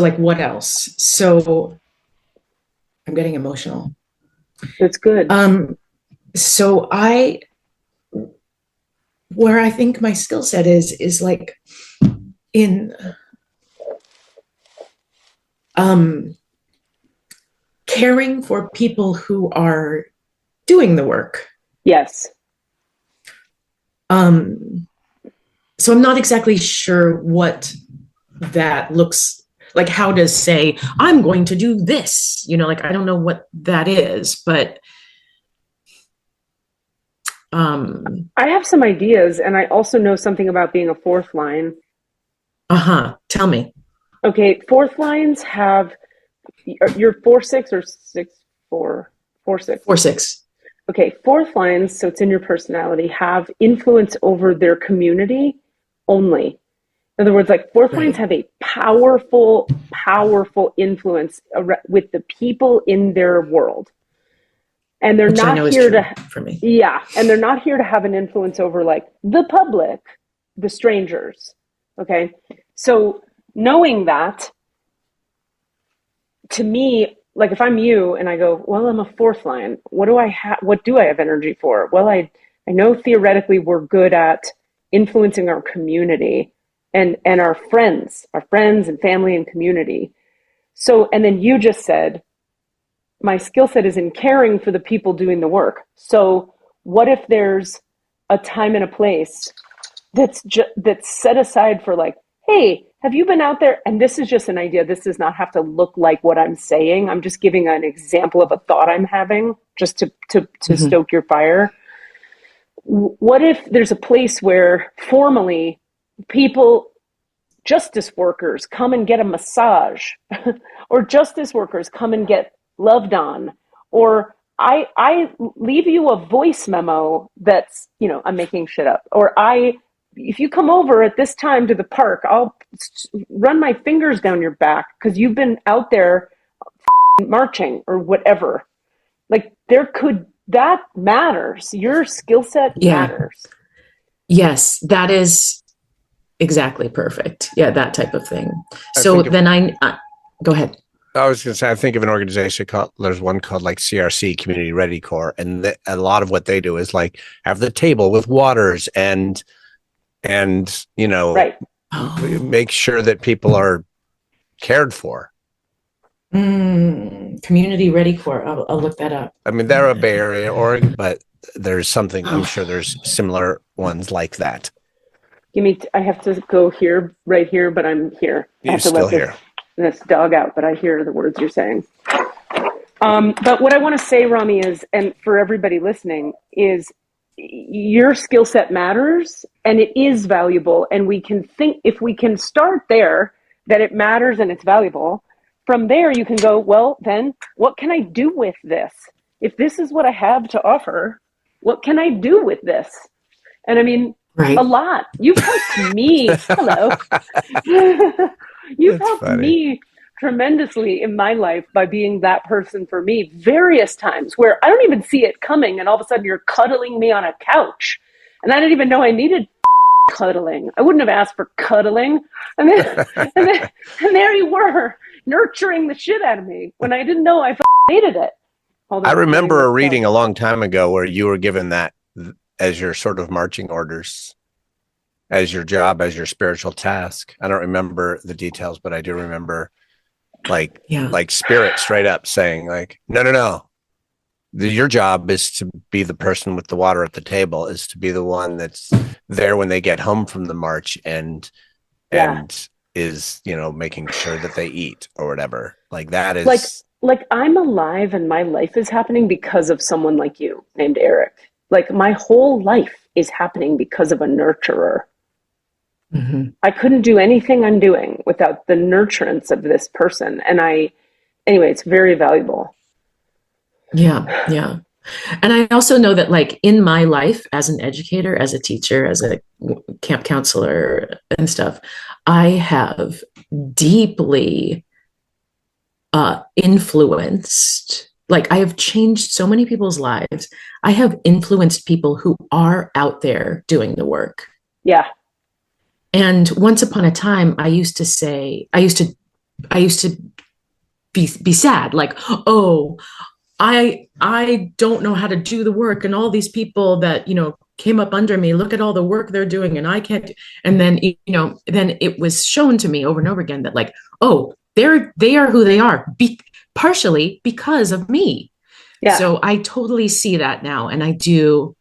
like what else? So I'm getting emotional. That's good. So where I think my skill set is like in caring for people who are doing the work. Yes. So I'm not exactly sure what that looks like, how to say, I'm going to do this, I don't know what that is, but I have some ideas, and I also know something about being a fourth line. Tell me. Okay, fourth lines have, you're 4-6 or 6-4? 4-6. 4-6. Okay, fourth lines, so it's in your personality, have influence over their community only. In other words, like fourth lines have a powerful influence with the people in their world. And they're not here for me. Yeah. And they're not here to have an influence over like the public, the strangers. Okay. So knowing that, to me, like if I'm you and I go, well, I'm a fourth line, what do I have energy for? Well, I know theoretically we're good at influencing our community and our friends and family and community. So, and then you just said, my skill set is in caring for the people doing the work. So what if there's a time and a place that's set aside for like, hey, have you been out there? And this is just an idea. This does not have to look like what I'm saying. I'm just giving an example of a thought I'm having just to stoke your fire. What if there's a place where formally people, justice workers, come and get a massage, or justice workers come and get loved on, or I leave you a voice memo that's, I'm making shit up, or if you come over at this time to the park, I'll run my fingers down your back because you've been out there marching or whatever. Like that matters. Your skill set matters. Yes, that is exactly perfect. Yeah, that type of thing. So then go ahead. I was going to say, I think of an organization there's one called like CRC, Community Ready Corps. And a lot of what they do is like have the table with waters and right. make sure that people are cared for. Community Ready Corps. I'll look that up. I mean, they're a Bay Area, Oregon, but there's something, I'm sure there's similar ones like that. I have to go here, right here, but I'm here. You're still here. This dog out, but I hear the words you're saying. But what I want to say, Rami, is, and for everybody listening, is your skill set matters and it is valuable. And we can think, if we can start there, that it matters and it's valuable. From there, you can go, well, then what can I do with this? If this is what I have to offer, what can I do with this? And I mean, a lot. You've helped me. Hello. You've helped me tremendously in my life by being that person for me various times where I don't even see it coming. And all of a sudden you're cuddling me on a couch. And I didn't even know I needed cuddling. I wouldn't have asked for cuddling. And there you were, nurturing the shit out of me when I didn't know I needed it. I remember a reading a long time ago where you were given that as your sort of marching orders, as your job, as your spiritual task. I don't remember the details, but I do remember like spirit straight up saying like, no. Your job is to be the person with the water at the table, is to be the one that's there when they get home from the march and is, making sure that they eat or whatever. Like that is like I'm alive and my life is happening because of someone like you named Eric. Like my whole life is happening because of a nurturer. Mm-hmm. I couldn't do anything I'm doing without the nurturance of this person. And anyway, it's very valuable. Yeah. And I also know that like in my life as an educator, as a teacher, as a camp counselor and stuff, I have deeply influenced, like I have changed so many people's lives. I have influenced people who are out there doing the work. Yeah. And once upon a time, I used to be sad, like, oh, I don't know how to do the work, and all these people that, came up under me, look at all the work they're doing and I can't. And then, then it was shown to me over and over again that like, oh, they are who they are, partially because of me. Yeah. So I totally see that now. And I do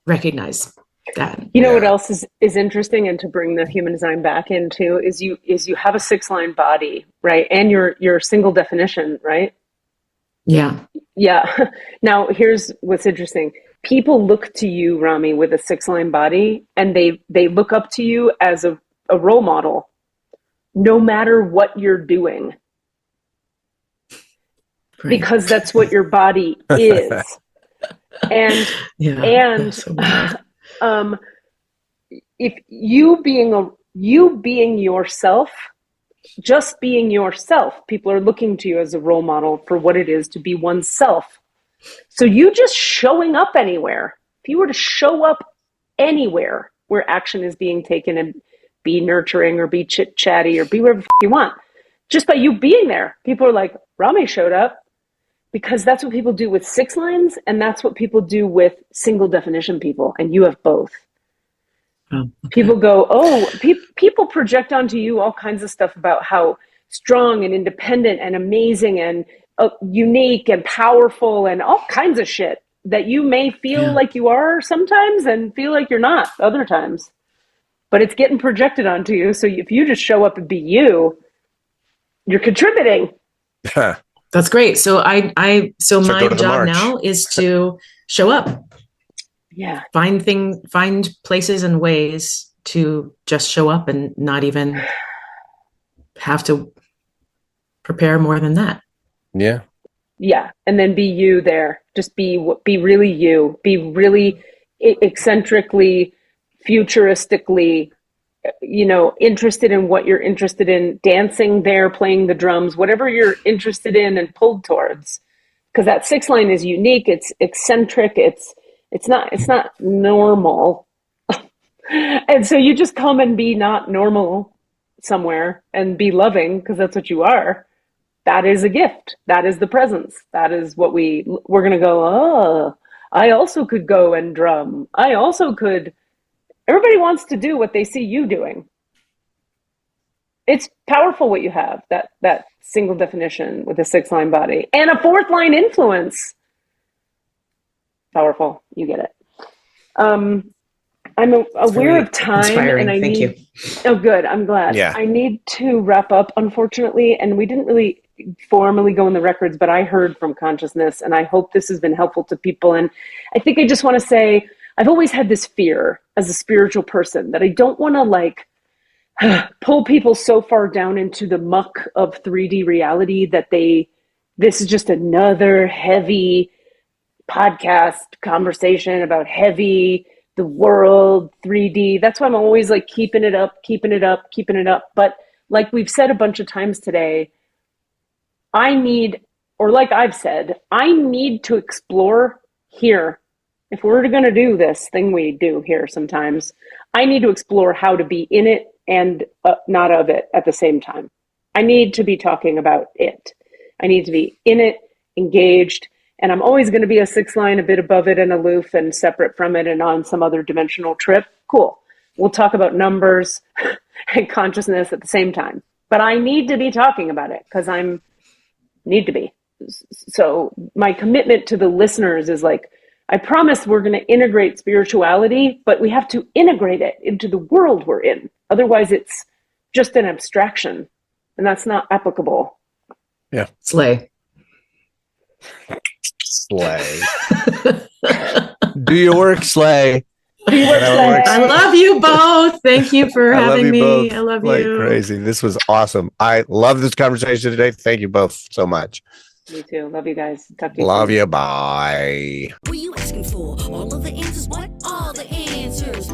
recognize that. What else is interesting, and to bring the human design back into is you have a 6-line body, right? And your single definition, right? Yeah. Yeah. Now here's what's interesting. People look to you, Rami, with a 6-line body, and they look up to you as a role model, no matter what you're doing. Great. Because that's what your body is. And if you being yourself, just being yourself, people are looking to you as a role model for what it is to be oneself. So you just showing up anywhere, if you were to show up anywhere where action is being taken and be nurturing or be chit chatty or be whatever you want, just by you being there, people are like, Rami showed up. Because that's what people do with 6 lines, and that's what people do with single definition people, and you have both. Oh, okay. People go, people project onto you all kinds of stuff about how strong and independent and amazing and unique and powerful and all kinds of shit. that you may feel like you are sometimes and feel like you're not other times. But it's getting projected onto you. So if you just show up and be you, you're contributing. That's great. So so my job now is to show up. Yeah. Find places and ways to just show up and not even have to prepare more than that. Yeah. Yeah. And then be you there. Just be really you. Be really eccentrically, futuristically, interested in what you're interested in, dancing there, playing the drums, whatever you're interested in and pulled towards. Because that 6 line is unique. It's eccentric. It's not normal. And so you just come and be not normal somewhere and be loving, because that's what you are. That is a gift. That is the presence. That is what we're going to go, oh, I also could go and drum. I also could. Everybody wants to do what they see you doing. It's powerful what you have, that single definition with a 6-line body and a 4th line influence. Powerful. You get it. I'm aware of time. Inspiring. And Thank you. Oh, good. I'm glad. Yeah. I need to wrap up, unfortunately, and we didn't really formally go in the records, but I heard from consciousness, and I hope this has been helpful to people. And I think I just want to say, I've always had this fear as a spiritual person that I don't want to pull people so far down into the muck of 3D reality that this is just another heavy podcast conversation about the world, 3D. That's why I'm always keeping it up. But like we've said a bunch of times today, I need to explore here. If we're going to do this thing we do here sometimes, I need to explore how to be in it and not of it at the same time. I need to be talking about it. I need to be in it, engaged, and I'm always going to be a 6-line, a bit above it and aloof and separate from it and on some other dimensional trip. Cool. We'll talk about numbers and consciousness at the same time. But I need to be talking about it because need to be. So my commitment to the listeners is I promise we're going to integrate spirituality, but we have to integrate it into the world we're in. Otherwise, it's just an abstraction, and that's not applicable. Yeah. Slay. Do your work, Slay. Do your work, Slay. I love you both. Thank you for having me. Both I love like you. Crazy. This was awesome. I love this conversation today. Thank you both so much. Me too. Love you guys. Talk to you Love soon. you. Bye. What are you asking for? All of the answers? What? All the answers.